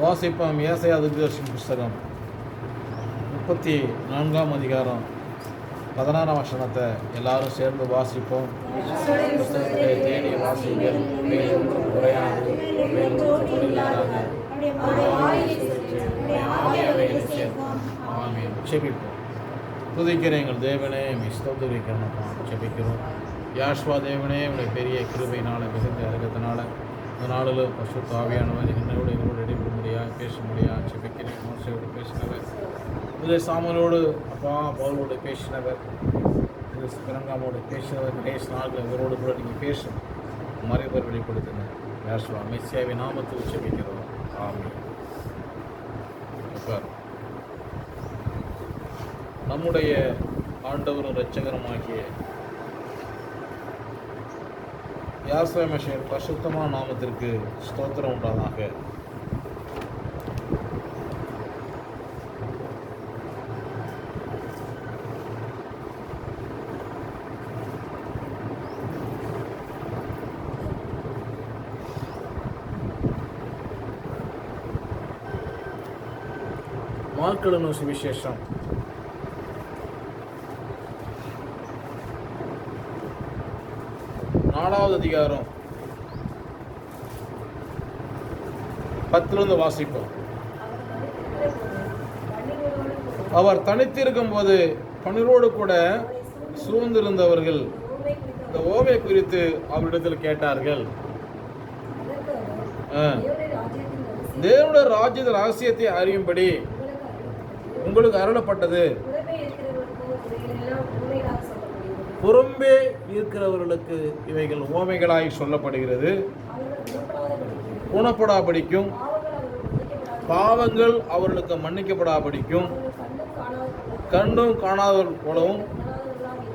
வாசிப்போம். ஏசாயா தீர்க்கதரிசி புஸ்தகம் 34ஆம் அதிகாரம் 16ஆம் வசனத்தை எல்லாரும் சேர்ந்து வாசிப்போம். புஸ்தகத்தை தேடி வாசிங்கள். உரையாது செபிப்போம். துதிக்கிற எங்கள் தேவனே ஸ்தோத்திரிக்கிறோம், செபிக்கிறோம். யாஷ்வா தேவனே உடைய பெரிய கிருபையினால் மிகுந்த இறக்கத்தினால இந்த நாளில் பரிசுத்த ஆவியானவர் என்னோடு இடைபெறும்படியாக பேச முடியாது செபிக்கிறேன். மோசையோடு பேசினவர், இதில் சாமனோடு அப்பா பவுலோடு பேசினவர், இது பிரங்காமோடு பேசினவர். கடைசி நாளில் இவரோடு கூட நீங்கள் பேசும் மறைவர் வெளிப்படுத்தினர். யாஷ்வா மெஸ்ஸியாவின் நாமத்தில் செபிக்கிறோம். ஆமென். நம்முடைய ஆண்டவரும் இரட்சகருமாகிய யாசுவா மெஷின் பரிசுத்தமான நாமத்திற்கு ஸ்தோத்திரம் உண்டாதாக. மார்க் எழுதின சுவிசேஷம் 4வது அதிகாரம் 10 வாசிப்போம். அவர் தனித்திருக்கும் போது பன்னிரோடு கூட சூழ்ந்திருந்தவர்கள் இந்த ஓமை குறித்து அவரிடத்தில் கேட்டார்கள். தேவனுடைய ராஜ்யத்தின் ரகசியத்தை அறியும்படி உங்களுக்கு அருளப்பட்டது. புறம்பே இருக்கிறவர்களுக்கு இவைகள் ஓமைகளாய் சொல்லப்படுகிறது. குணப்படாபடிக்கும், பாவங்கள் அவர்களுக்கு மன்னிக்கப்படாபடிக்கும், கண்டும் காணாதவர்கள் போலவும்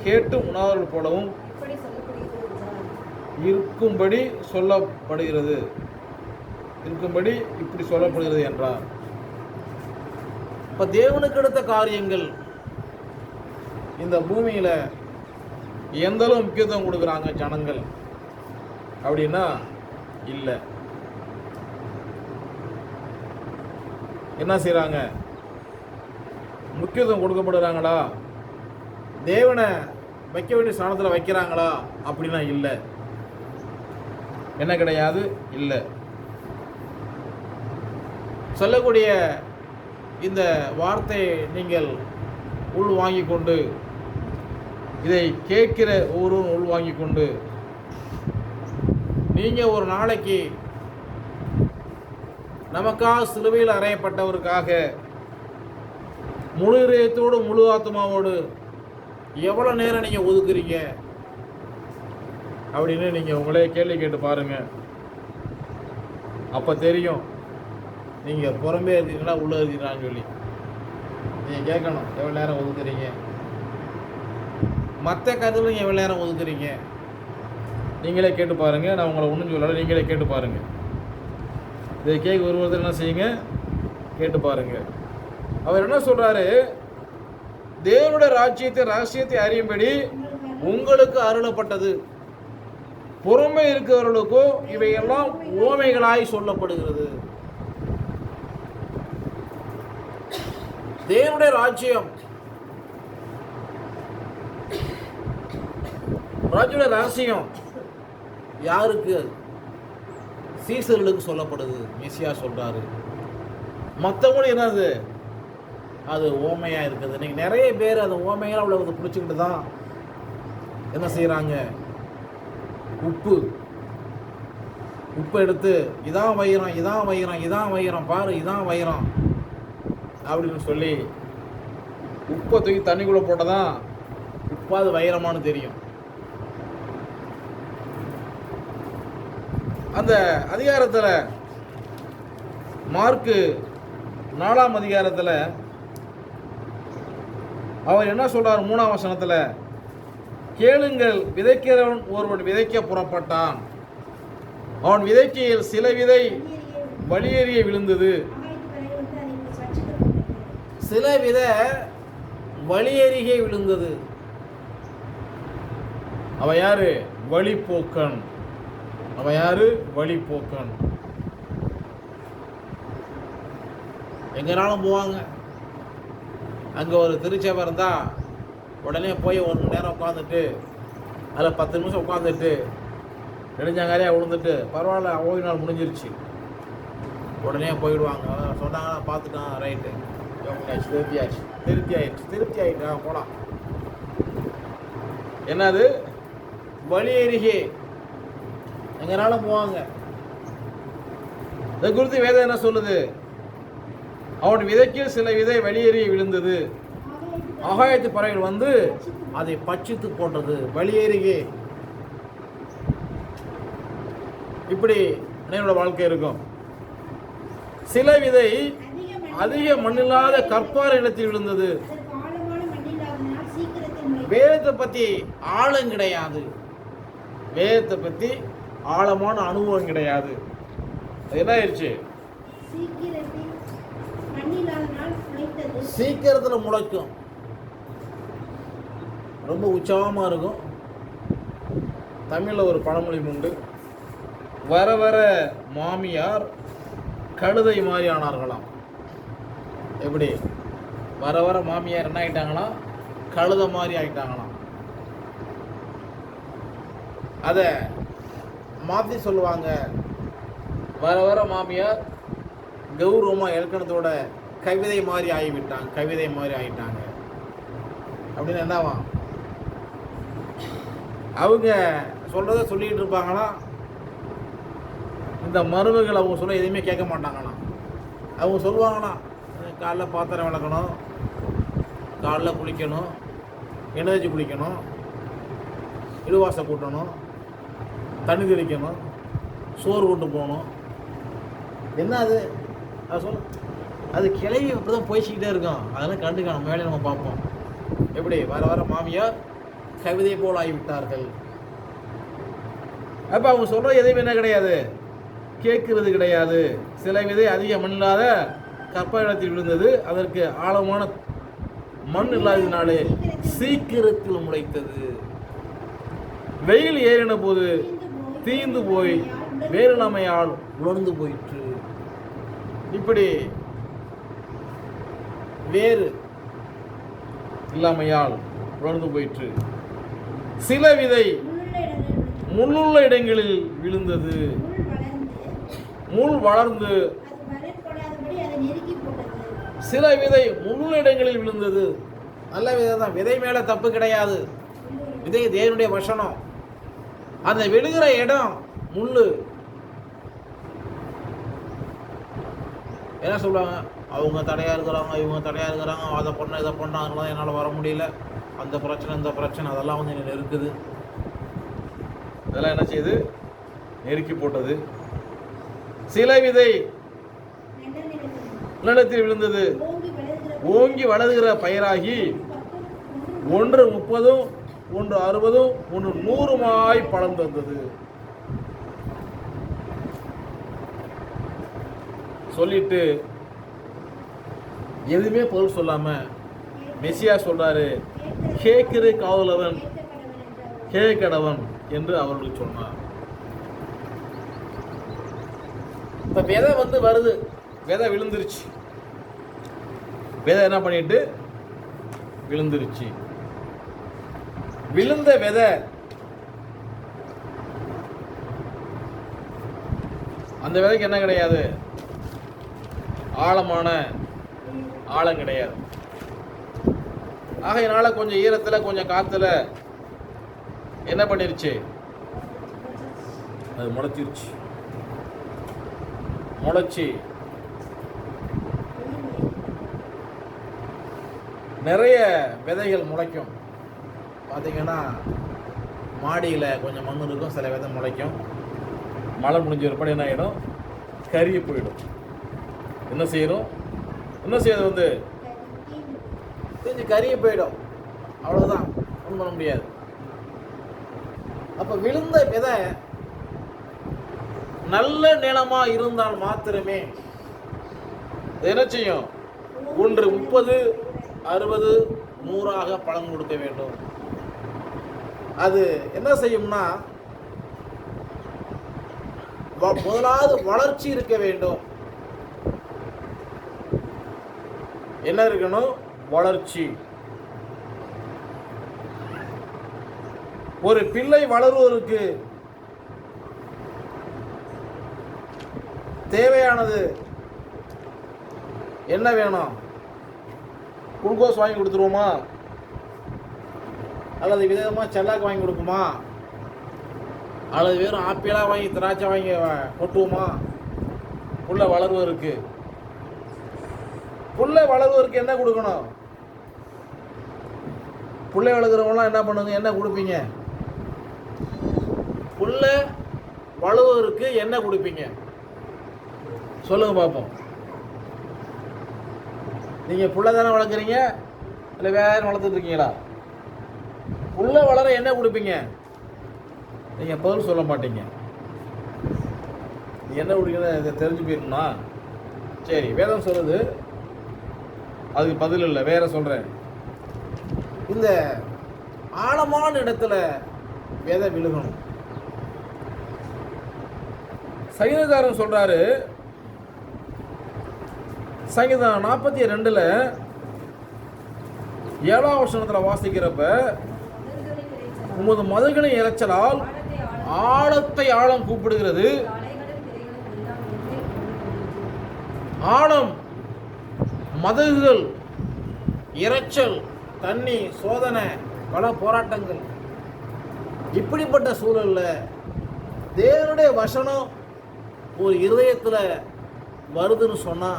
கேட்டும் உணாதவர்கள் போலவும் இருக்கும்படி சொல்லப்படுகிறது இப்படி சொல்லப்படுகிறது என்றார். இப்போ தேவனுக்கு அடுத்த காரியங்கள் இந்த பூமியில் எந்த அளவு முக்கியத்துவம் கொடுக்குறாங்க ஜனங்கள் அப்படின்னா இல்லை. என்ன செய்கிறாங்க? முக்கியத்துவம் கொடுக்கப்படுறாங்களா? தேவனை வைக்க வேண்டிய ஸ்தானத்தில் வைக்கிறாங்களா அப்படின்னா இல்லை. என்ன கிடையாது, இல்லை. சொல்லக்கூடிய இந்த வார்த்தையை நீங்கள் உள் வாங்கி கொண்டு, இதை கேட்கிற ஒவ்வொருவரும் உள் வாங்கி கொண்டு, நீங்கள் ஒரு நாளைக்கு நமக்காக சிலுவையில் அறையப்பட்டவருக்காக முழு இதயத்தோடு முழு ஆத்மாவோடு எவ்வளோ நேரம் நீங்கள் ஒதுக்குறீங்க அப்படின்னு நீங்கள் உங்களே கேள்வி கேட்டு பாருங்கள். அப்போ தெரியும் நீங்கள் புறம்பே இருக்கீங்களா உள்ளே இருக்கீங்களான்னு சொல்லி. நீங்கள் கேட்கணும், எவ்வளோ நேரம் ஒதுக்குறீங்க, மற்ற கருத்தில் நீங்கள் எவ்வளோ நேரம் ஒதுக்குறீங்க. நீங்களே கேட்டு பாருங்கள். நான் உங்களை ஒன்றும் சொல்லலை, நீங்களே கேட்டு பாருங்கள். இதை கேட்க ஒருவர் என்ன செய்யுங்க, கேட்டு பாருங்கள். அவர் என்ன சொல்கிறாரு? தேவனுடைய ராஜ்யத்தை ரகசியத்தை அறியும்படி உங்களுக்கு அருளப்பட்டது. புறமே இருக்கிறவர்களுக்கும் இவையெல்லாம் ஓமைகளாய் சொல்லப்படுகிறது. தேவனுடைய ராஜ்யம், ராஜ்யனுடைய ரகசியம் யாருக்கு? சீசர்களுக்கு சொல்லப்படுது. மெசியா சொல்றாரு. மற்றவங்களும் என்னது, அது ஓமையா இருக்குது. இன்னைக்கு நிறைய பேர் அந்த ஓமையா அவ்வளவு பிடிச்சிக்கிட்டு தான் என்ன செய்யறாங்க, உப்பு எடுத்து இதான் வைரம் பாரு, இதான் வைரம் அப்படின்னு சொல்லி உப்பை தூக்கி தண்ணிக்குள்ளே போட்டதான் உப்பாது வைரமானு தெரியும். அந்த அதிகாரத்தில் மார்க்கு 4ஆம் அதிகாரத்தில் அவர் என்ன சொல்றார்? 3ஆம் வசனத்தில், கேளுங்கள், விதைக்கிறவன் ஒருவன் விதைக்க புறப்பட்டான். அவன் விதைக்கையில் சில விதை வழியேறிய விழுந்தது. சில வித வழியேறியே விழுந்தது. அவன் யாரு? வழிப்போக்கன். எங்கேனாலும் போவாங்க. அங்கே ஒரு திருச்சபை இருந்தால் உடனே போய் ஒரு மணி நேரம் உட்காந்துட்டு அதில் 10 நிமிஷம் உட்காந்துட்டு நெடுஞ்சாங்காரியாக விழுந்துட்டு பரவாயில்ல ஓய்வு நாள் முடிஞ்சிருச்சு உடனே போயிடுவாங்க. சொன்னாங்கன்னா பார்த்துட்டான், ரைட்டு திருப்தி ஆயிடுச்சு போகலாம். என்னது வழி அருகே எங்கனாலும் போவாங்க. இதை குறித்து வேதம் என்ன சொல்லுது? அவன் விதைக்கு சில விதை வெளியேறி விழுந்தது, ஆகாயத்து பறவைகள் வந்து அதை பட்சித்து போட்டது. வெளியேறியே இப்படி என்னோட வாழ்க்கை இருக்கும். சில விதை அதிக மண்ணில்லாத கற்பாறை இடத்தில் விழுந்தது. வேதத்தை பற்றி ஆழம் கிடையாது, வேதத்தை பற்றி ஆழமான அனுபவம் கிடையாது. என்ன ஆயிடுச்சு? சீக்கிரத்தில் முளைக்கும், ரொம்ப உற்சாகமாக இருக்கும். தமிழில் ஒரு பழமொழி உண்டு, வர வர மாமியார் கழுதை மாதிரி ஆனார்களாம். எப்படி? வர வர மாமியார் என்ன ஆகிட்டாங்களாம்? கழுதை மாதிரி ஆகிட்டாங்களாம். அதை மாற்றி சொல்லுவாங்க, வர வர மாமியார் கௌரவமாக இலக்கணத்தோட கவிதை மாதிரி ஆகிவிட்டாங்க, கவிதை மாதிரி ஆகிட்டாங்க அப்படின்னு. என்னவா அவங்க சொல்கிறத சொல்லிகிட்டு இருப்பாங்களா, இந்த மருமகள் அவங்க சொல்ல எதுவுமே கேட்க மாட்டாங்கண்ணா. அவங்க சொல்லுவாங்கண்ணா, காலைல பாத்திரம் விளக்கணும், காலைல குளிக்கணும், எண்ணெய் தேய்ச்சி குளிக்கணும், இடுவாசை கூட்டணும், தண்ணி தெளிக்கணும், சோறு கொண்டு போகணும். என்ன அது? அது சொல்ல அது கிளவி அப்படி தான் போய்ச்சிக்கிட்டே இருக்கும். அதெல்லாம் கண்டுக்கான வேலையை நம்ம பார்ப்போம். எப்படி? வர வர மாமியார் கவிதை போல் ஆகிவிட்டார்கள். அப்போ அவங்க சொல்கிற எதுவும் என்ன கிடையாது, கேட்கறது கிடையாது. சில விதை அதிக மண் இல்லாத கற்பாயிடத்தில் விழுந்தது, அதற்கு ஆழமான மண் இல்லாததினாலே சீக்கிரத்தில் முளைத்தது. வெயில் ஏறின போது தீந்து போய் வேறில்லாமையால் உலர்ந்து போயிற்று. இப்படி வேறு இல்லாமையால் உலர்ந்து போயிற்று. சில விதை முள்ளுள்ள இடங்களில் விழுந்தது, முள் வளர்ந்து. சில விதை முள்ளுள்ள இடங்களில் விழுந்தது. நல்ல விதை தான், விதை மேல தப்பு கிடையாது. விதை தேவனுடைய வசனம். அந்த விழுகிற இடம் முள்ளு. என்ன சொல்லுவாங்க, அவங்க தடையாக இருக்கிறாங்க, இவங்க தடையாக இருக்கிறாங்க, அதை பண்ண இதை பண்ண, அதனால என்னால் வர முடியல, அந்த பிரச்சனை இந்த பிரச்சனை, அதெல்லாம் வந்து என்ன நெருக்குது. இதெல்லாம் என்ன செய்யுது? நெருக்கி போட்டது. சில விதை நிலத்தில் விழுந்தது, ஓங்கி வளர்கிற பயிராகி 1 30, 1 60, 1 100 பழம் தந்தது. சொல்லிட்டு எதுவுமே பொருள் சொல்லாம மெசியா சொல்றாரு, கேட்கிற காவலவன் கேட்கடவன் என்று அவர்களுக்கு சொன்னார். இப்ப விதை வந்து வருது, விதை விழுந்துருச்சு. விதை என்ன பண்ணிட்டு விழுந்துருச்சு. விழுந்த விதை அந்த விதைக்கு என்ன கிடையாது? ஆழமான ஆழம் கிடையாது. ஆகையினால கொஞ்சம் ஈரத்தில் கொஞ்சம் காத்துல என்ன பண்ணிருச்சு? அது முளைச்சிருச்சு. முளைச்சி நிறைய விதைகள் முளைக்கும். பார்த்தீங்கன்னா மாடியில் கொஞ்சம் மண் இருக்கும், சில விதை முளைக்கும். மழை முடிஞ்ச ஒருபடி என்ன ஆகிடும்? கருகி போயிடும். என்ன செய்யணும்? என்ன செய்யறது? வந்து கொஞ்சம் கருகி போயிடும், அவ்வளோதான், ஒன்றும் பண்ண முடியாது. அப்போ விழுந்த விதை நல்ல நிலமாக இருந்தால் மாத்திரமே என்ன செய்யும்? 1 30, 60, 100 பலன் கொடுக்க வேண்டும். அது என்ன செய்யும்னா, முதலாவது வளர்ச்சி இருக்க வேண்டும். என்ன இருக்கணும்? வளர்ச்சி. ஒரு பிள்ளை வளருவதற்கு தேவையானது என்ன வேணும்? குளுக்கோஸ் வாங்கி கொடுத்துருவோமா? அல்லது விதமாக செல்லாக்கு வாங்கி கொடுக்குமா? அல்லது வெறும் ஆப்பிளாக வாங்கி திராட்சை வாங்கி கொட்டுவோமா? புள்ள வளருவதற்கு என்ன கொடுக்கணும்? புள்ளை வளர்க்குறவங்களாம் என்ன பண்ணுங்க? என்ன கொடுப்பீங்க? புள்ள வளருவதற்கு என்ன கொடுப்பீங்க? சொல்லுங்க பார்ப்போம். நீங்கள் புள்ள தானே வளர்க்குறீங்க, இல்லை வேற வளர்த்துட்டு இருக்கீங்களா? புள்ள வளர என்ன கொடுப்பீங்க? நீங்கள் பதில் சொல்ல மாட்டீங்க. என்ன கொடுக்கணும் இதை தெரிஞ்சு போயிருந்தா சரி. வேதம் சொல்லுது, அதுக்கு பதில் இல்லை, வேற சொல்கிறேன். இந்த ஆழமான இடத்துல விதை விழுகணும். சங்கீதக்காரன் சொல்றாரு, சங்கீதம் 42 7ஆம் வசனத்துல வாசிக்கிறப்ப, உமது மதகளின் இறைச்சலால் ஆழத்தை ஆழம் கூப்பிடுகிறது. ஆழம், மதகுகள், இறைச்சல், தண்ணி, சோதனை, பல போராட்டங்கள். இப்படிப்பட்ட சூழல்ல தேவனுடைய வசனம் ஒரு இருதயத்தில் வருதுன்னு சொன்னா,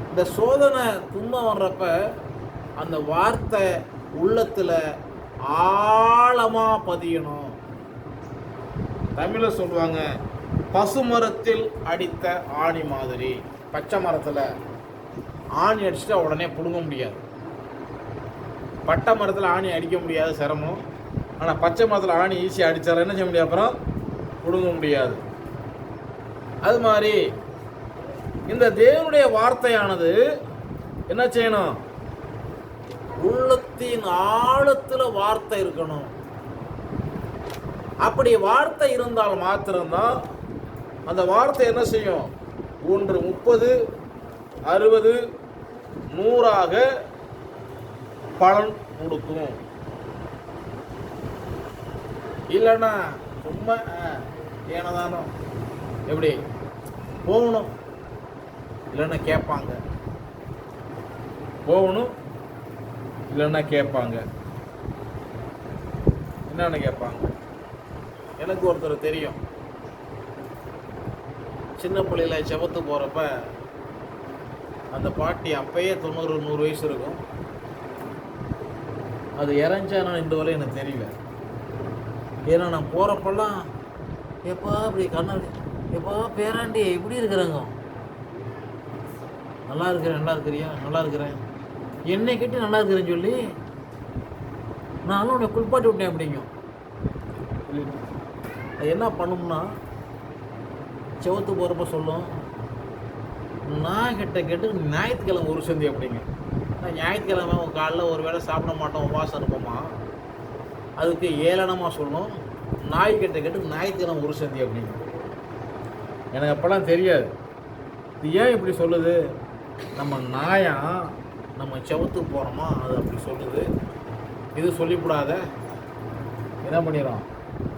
இந்த சோதனை துன்பம் வர்றப்ப அந்த வார்த்தை உள்ளத்தில் ஆழமா பதியணும். தமிழில் சொல்லுவாங்க, பசுமரத்தில் அடித்த ஆணி மாதிரி. பச்சை மரத்தில் ஆணி அடிச்சுட்டா உடனே பிடுங்க முடியாது. பட்டை மரத்தில் ஆணி அடிக்க முடியாது, சிரமம். ஆனால் பச்சை மரத்தில் ஆணி ஈஸியாக அடித்தாலும் என்ன செய்ய முடியாது, அப்புறம் பிடுங்க முடியாது. அது மாதிரி இந்த தேவனுடைய வார்த்தையானது என்ன செய்யணும்? உள்ளத்தின் ஆழத்தில் வார்த்தை இருக்கணும். அப்படி வார்த்தை இருந்தால் மாத்திரம்தான் அந்த வார்த்தை என்ன செய்யும்? 1 30 60 100 பலன் கொடுக்கும். இல்லைன்னா சும்மா ஏனதானோ எப்படி போகணும், இல்லைன்னா கேட்பாங்க. போகணும், இல்லைன்னா கேட்பாங்க. என்னென்ன கேட்பாங்க? எனக்கு ஒருத்தர் தெரியும். சின்ன பிள்ளையில் செவத்து போகிறப்ப அந்த பாட்டி அப்பயே 90 100 வயசு இருக்கும். அது இறஞ்சா நான் இந்த வரை எனக்கு தெரியல. ஏன்னா நான் போகிறப்பெல்லாம் எப்போ அப்படி கண்ணாடி, எப்போ பேராண்டி எப்படி இருக்கிறாங்க, நல்லா இருக்கிறேன், நல்லா இருக்கிறியா, நல்லா இருக்கிறேன், என்னை கட்டி நல்லா இருக்கிறேன்னு சொல்லி நானும் உன்னை குளிப்பாட்டி விட்டேன் அப்படிங்க. அது என்ன பண்ணும்னா, செவத்து போகிறப்ப சொல்லும், நான் கேட்டு ஞாயிற்றுக்கிழமை ஒரு சந்தி அப்படிங்க. நான் ஞாயிற்றுக்கிழமை காலைல ஒரு வேளை சாப்பிட மாட்டோம், உபவாசம் இருப்போமா. அதுக்கு ஏளனமாக சொல்லும், நாய் கேட்டு ஞாயிற்றுக்கிழமை ஒரு சந்தி அப்படிங்க. எனக்கு அப்போல்லாம் தெரியாது. இது ஏன் இப்படி சொல்லுது? நம்ம நாயா நம்ம செவத்துக்கு போகிறோமா, அது அப்படி சொல்லுது. இது சொல்லிவிடாத என்ன பண்ணிடும்,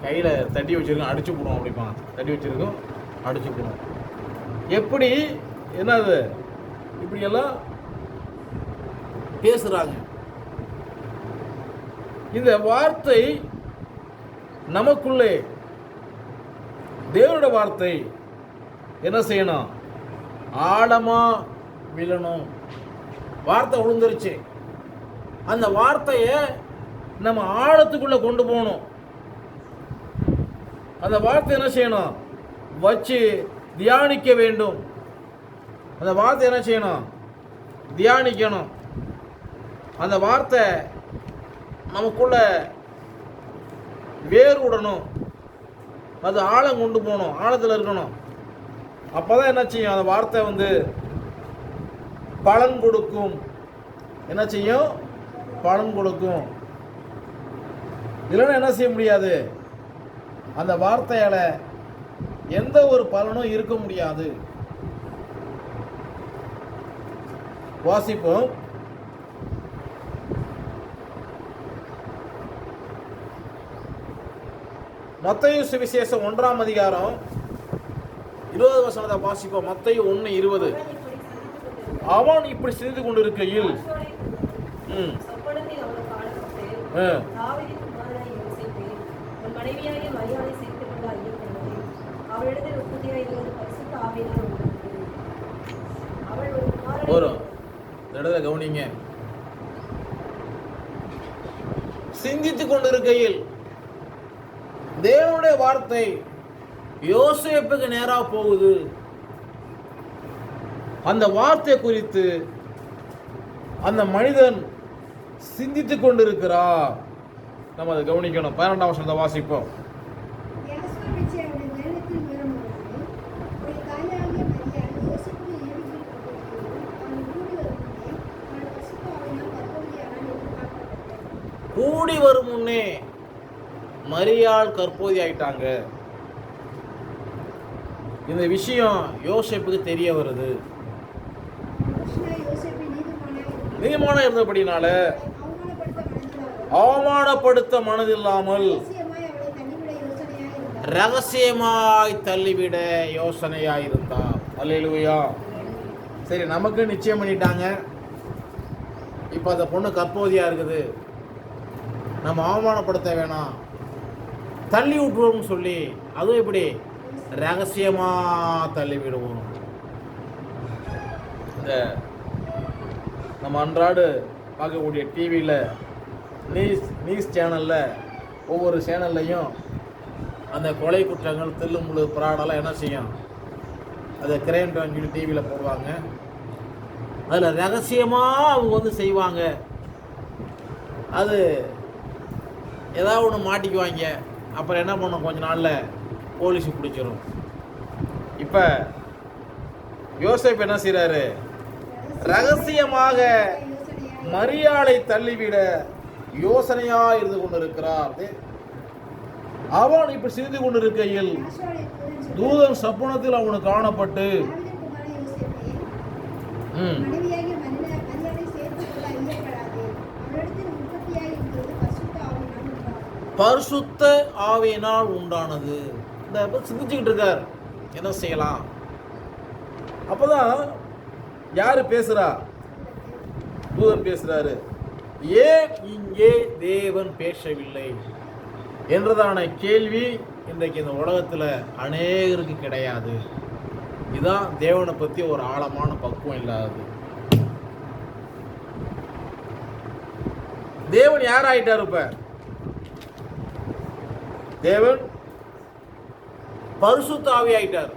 கையில் தட்டி வச்சுருக்கோம், அடிச்சு போடுவோம். அப்படிப்பான், தட்டி வச்சுருக்கோம், அடிச்சு போடுவோம். எப்படி என்னது இப்படியெல்லாம் பேசுகிறாங்க. இந்த வார்த்தை நமக்குள்ளே, தேவனுடைய வார்த்தை என்ன செய்யணும்? ஆழமா விழணும். வார்த்தை விழுந்துருச்சு, அந்த வார்த்தையை நம்ம ஆழத்துக்குள்ள கொண்டு போகணும். அந்த வார்த்தை என்ன செய்யணும்? வச்சு தியானிக்க வேண்டும். அந்த வார்த்தை என்ன செய்யணும்? தியானிக்கணும். அந்த வார்த்தை நமக்குள்ள வேர் விடணும். அது ஆழம் கொண்டு போகணும், ஆழத்தில் இருக்கணும். அப்போதான் என்ன செய்யும்? அந்த வார்த்தை பலன் கொடுக்கும். என்ன செய்யும்? பலன் கொடுக்கும். இல்லைன்னா என்ன செய்ய முடியாது? அந்த வார்த்தையால் எந்த ஒரு பலனும் இருக்க முடியாது. வாசிப்போம். மத்தேயு சுவிசேஷம் 1ஆம் அதிகாரம் 20 வசனத்தை வாசிப்போம். மத்தேயு 1:20. அவன் இப்படி செய்து கொண்டிருக்கையில் ஒரு இடத்துல கவனிங்க. சிந்தித்துக் கொண்டிருக்கையில் தேவனுடைய வார்த்தை யோசேப்புக்கு நேரா போகுது. அந்த வார்த்தை குறித்து அந்த மனிதன் சிந்தித்துக் கொண்டிருக்கிறார். நம்ம அதை கவனிக்கணும். 12ஆம் வசனத்தை வாசிப்போம். கூடி வரும் முன்னே மரியாள் கற்போதி ஆயிட்டாங்க. இந்த விஷயம் யோசேப்புக்கு தெரிய வருது. நீதிமான இருந்தபடினால அவமானப்படுத்த மனதில்லாமல் ரகசியமாய் தள்ளிவிட யோசனையாயிருந்தார். அல்லேலூயா. சரி, நமக்கு நிச்சயம் பண்ணிட்டாங்க. இப்போ அந்த பொண்ணு கற்போதியா இருக்குது, நம்ம அவமானப்படுத்த வேணாம், தள்ளி விட்டுருவோம்னு சொல்லி, அதுவும் இப்படி ரகசியமா தள்ளி விடுவோம். இந்த நம்ம அன்றாடு பார்க்கக்கூடிய டிவியில் நியூஸ் சேனலில் ஒவ்வொரு சேனல்லையும் அந்த கொலை குற்றங்கள், தில்லுமுழு புராடெல்லாம் என்ன செய்யும், அதை கிரைம் சொல்லி டிவியில் போடுவாங்க. அதில் ரகசியமாக அவங்க வந்து செய்வாங்க. அது ஏதாவது ஒன்று மாட்டிக்குவாங்க. அப்புறம் என்ன பண்ணும், கொஞ்ச நாளில் போலீஸு பிடிச்சிரும். இப்போ யோசேப்பு என்ன செய்கிறாரு, ரகசியமாக மரியாளை தள்ளிவிட யோசனையாக இருந்து கொண்டிருக்கிறார். அவன் இப்படி செய்து கொண்டிருக்கையில் தூதன் சப்புனத்தில் அவனுக்கு காணப்பட்டு பரிசுத்த ஆவியினால் உண்டானது. இந்த சிந்திச்சுக்கிட்டு இருக்கார், என்ன செய்யலாம். அப்பதான் யாரு பேசுறா, தூதன் பேசுறாரு. ஏன் இங்கே தேவன் பேசவில்லை என்றதான கேள்வி இன்றைக்கு இந்த உலகத்தில் அநேகருக்கு கிடையாது. இதுதான் தேவனை பற்றி ஒரு ஆழமான பக்குவம் இல்லாதது. தேவன் யார் ஆயிட்டார்? இப்ப தேவன் பரிசுத்த ஆவி ஆயிட்டார்.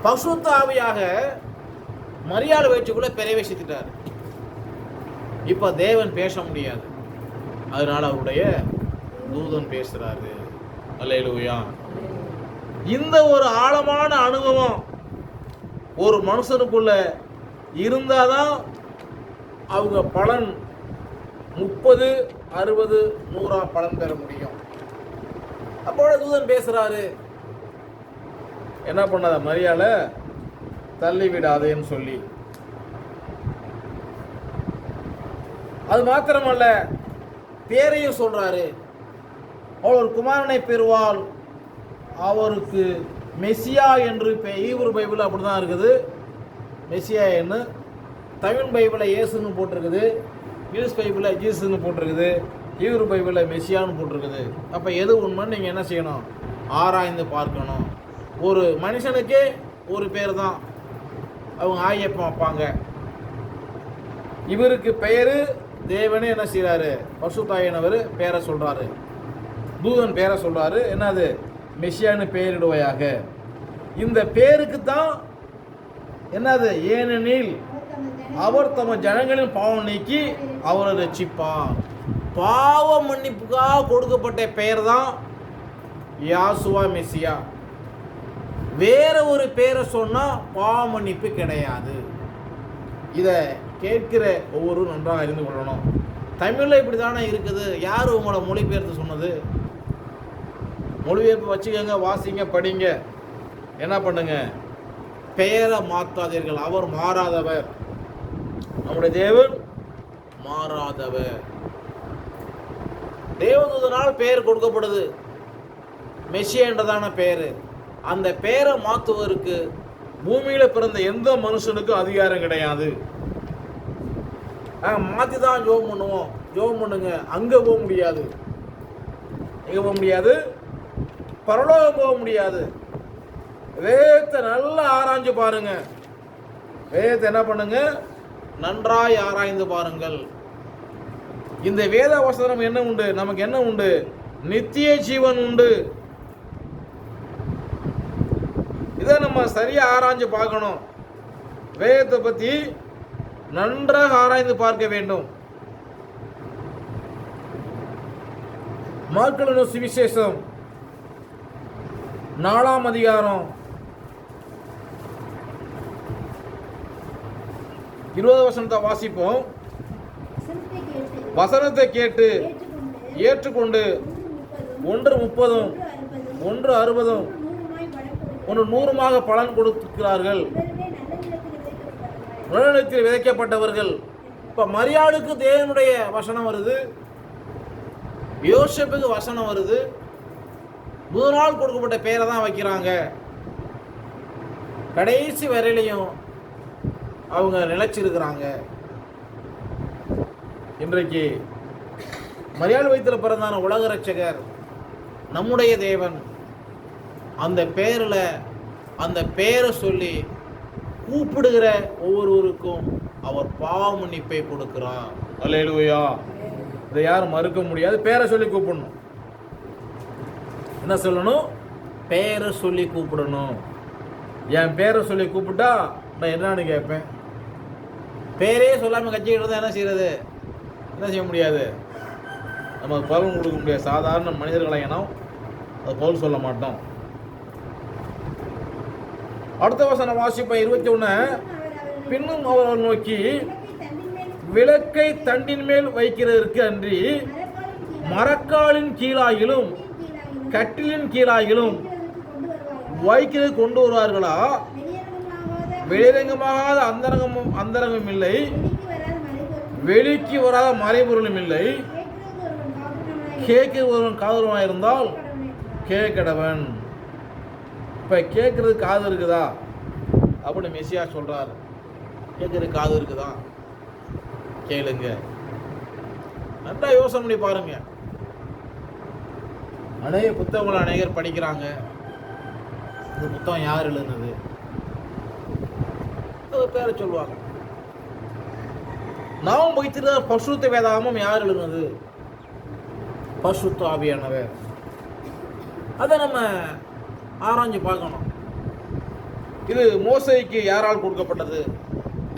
பரிசுத்த ஆவியாக மரியாதை வயிற்றுக்குள்ள பிரவேசித்துட்டார். இப்ப தேவன் பேச முடியாது, அதனால அவருடைய தூதன் பேசுறாரு. அல்லேலூயா. இந்த ஒரு ஆழமான அனுபவம் ஒரு மனுஷனுக்குள்ள இருந்தாதான் அவங்க பலன் 30, 60, 100 பலன் பெற முடியும். அப்போட தூதன் பேசுறாரு, என்ன பண்ணாத மரியாதை தள்ளி விடாதேன்னு சொல்லி. அது மாத்திரமல்ல, பேரையும் சொல்றாரு. அவள் ஒரு குமாரனை பெறுவாள், அவருக்கு மெசியா என்று ஈப்ரு பைபிள் அப்படிதான் இருக்குது. மெசியா என்று தமிழ் பைபிளில் இயேசுன்னு போட்டிருக்குது, இங்கிலீஷ் பைபிளில் ஜீசஸ்ன்னு போட்டிருக்குது, ஈப்ரு பைபிளில் மெசியான்னு போட்டிருக்குது. அப்போ எது உண்மைன்னு நீங்கள் என்ன செய்யணும், ஆராய்ந்து பார்க்கணும். ஒரு மனுஷனுக்கே ஒரு பேர் தான் அவங்க ஆயப்பம் வைப்பாங்க. இவருக்கு பெயரு தேவனே என்ன செய்கிறாரு, பரிசுத்தாவியானவர் பேரை சொல்கிறாரு, தூதன் பேரை சொல்கிறாரு. என்னது, மெசியான்னு பெயரிடுவையாக. இந்த பேருக்கு தான் என்னது, ஏனெனில் அவர் தம ஜனங்களின் பாவம் நீக்கி அவரை ரட்சிப்பார். பாவ மன்னிப்புக்காக கொடுக்கப்பட்ட பெயர் தான் யாசுவா மெசியா. வேற ஒரு பேரை சொன்னா பாவ மன்னிப்பு கிடையாது. இதை கேட்கிற ஒவ்வொருவரும் நன்றாக அறிந்து கொள்ளணும். தமிழில் இப்படி தானே இருக்குது. யார் உங்களோட மொழிபெயர்த்து சொன்னது? மொழிபெயர்ப்பு வச்சுக்கோங்க, வாசிங்க, படிங்க. என்ன பண்ணுங்க, பெயரை மாற்றாதீர்கள், அவர் மாறாதவர். நம்முடைய தேவன் மாறாதவர். தேவதூதனால் பெயர் கொடுக்கப்படுது, மெஸ்ஸியா என்றதான பெயர். அந்த பெயரை மாற்றுவதற்கு பூமியில பிறந்த எந்த மனுஷனுக்கும் அதிகாரம் கிடையாது. மாற்றி தான் ஜோம் பண்ணுவோம். ஜோம் பண்ணுங்க, அங்கே போக முடியாது. எங்கே போக முடியாது? பரலோகம் போக முடியாது. வேதத்தை நல்லா ஆராய்ஞ்சு பாருங்க. வேதத்தை என்ன பண்ணுங்க? நன்றாய் ஆராய்ந்து பாருங்கள். இந்த வேத வசனம் என்ன உண்டு? நமக்கு என்ன உண்டு? நித்திய ஜீவன் உண்டு. இதை நம்ம சரியா ஆராய்ஞ்சு பார்க்கணும். வேதத்தை பற்றி நன்றாக ஆராய்ந்து பார்க்க வேண்டும். மார்க்கு சுவிசேஷம் 4ஆம் அதிகாரம் 20 வசனத்தை வாசிப்போம். வசனத்தை கேட்டு ஏற்றுக்கொண்டு 1:30 1:60 100 பலன் கொடுக்கிறார்கள். நிலத்தில் விதைக்கப்பட்டவர்கள். இப்ப மரியாளுக்கு தேவனுடைய வசனம் வருது, யோசேப்புக்கு வசனம் வருது. முதல் நாள் கொடுக்கப்பட்ட பெயரை தான் வைக்கிறாங்க. கடைசி வரையிலையும் அவங்க நிலைச்சிருக்கிறாங்க. இன்றைக்கு மரியாள் வயிற்றில் பிறந்தான உலக ரட்சகர் நம்முடைய தேவன். அந்த பெயரில் அந்த பெயரை சொல்லி கூப்பிடுகிற ஒவ்வொருவருக்கும் அவர் பாவ மன்னிப்பை கொடுக்கிறார். அல்லேலூயா. இதை யாரும் மறுக்க முடியாது. பேரை சொல்லி கூப்பிடணும். என்ன சொல்லணும்? பேரை சொல்லி கூப்பிடணும். என் பேரை சொல்லி கூப்பிட்டா நான் என்னன்னு கேட்பேன். பேரே சொல்லாமல் கட்சிக்கிட்டு இருந்தால் என்ன செய்யறது? என்ன செய்ய முடியாது. நமக்கு பலன் கொடுக்க முடியாது. சாதாரண மனிதர்களை இனம் அது பவுல் சொல்ல மாட்டோம். அடுத்த வசனம் வாசிப்ப 21. பின்னும் அவர் நோக்கி, விளக்கை தண்டின் மேல் வைக்கிறதற்கு அன்றி மரக்காலின் கீழாயிலும் கட்டிலின் கீழாயிலும் வைக்கிறது கொண்டு வருவார்களா? வெளிரங்கமாகாத அந்தரங்கமும் இல்லை, வெளிக்கு வராத மறைபொருளும் இல்லை. கேட்க ஒருவன் காதலமாக இருந்தால் கேட்கடவன். இப்போ கேட்கறது காது இருக்குதா அப்படின்னு மெஸ்ஸியா சொல்றாரு. கேட்கறது காது இருக்குதா? கேளுங்க. நல்லா யோசனை பண்ணி பாருங்க. அநேக புத்தகங்களை அநேகர் படிக்கிறாங்க. இந்த புத்தகம் யார் எழுதுனது? பேரை சொல்லுவாங்க. நாம் வைத்திருந்த பரிசுத்த வேதாகமம் யார் எழுதுனது? பரிசுத்த ஆவியானவர். அதை நம்ம ஆராய்ஞ்சு பார்க்கணும். இது மோசேக்கு யாரால் கொடுக்கப்பட்டது?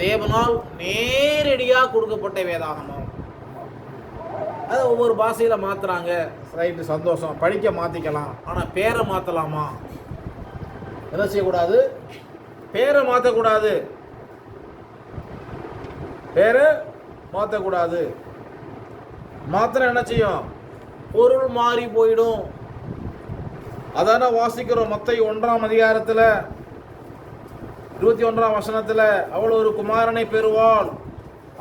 தேவனால் நேரடியாக கொடுக்கப்பட்ட வேதாகமம். அதை ஒவ்வொரு பாஷையில மாத்துறாங்க. ரைட்டு, சந்தோஷம். படிக்க மாத்திக்கலாம். ஆனா பேரை மாத்தலாமா? என்ன செய்யக்கூடாது? பேரை மாற்றக்கூடாது. பேரை மாற்றக்கூடாது. மாத்திரம் என்ன செய்யும்? பொருள் மாறி போயிடும். அதான வாசிக்கிறோம். மத்தேயு 1ஆம் அதிகாரத்தில் 21ஆம் வசனத்தில், அவள் ஒரு குமாரனை பெறுவாள்,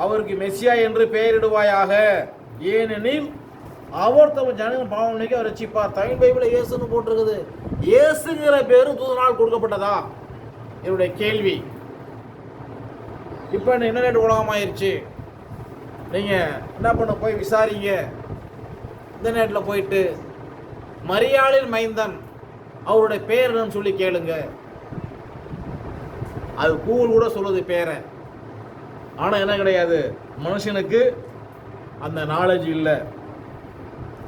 அவருக்கு மெஸ்ஸியா என்று பெயரிடுவாயாக, ஏனெனில் அவர் தம் ஜனங்கள் பாவம் நீக்கி அவர் ரட்சிப்பார். தமிழ் பைபிளில் இயேசுன்னு போட்டிருக்குது. இயேசுங்கிற பேரும் தூதனால் கொடுக்கப்பட்டதா? என்னுடைய கேள்வி. இப்போ இன்டர்நெட் உலகமாயிருச்சு. நீங்கள் என்ன பண்ண, போய் விசாரிங்க. இன்டர்நெட்டில் போயிட்டு மரியாளின் மைந்தன் அவருடைய பேர் என்னன்னு சொல்லி கேளுங்க. அது கூகுள் கூட சொல்லுது பேரை. ஆனால் என்ன கிடையாது, மனுஷனுக்கு அந்த நாலேஜ் இல்லை.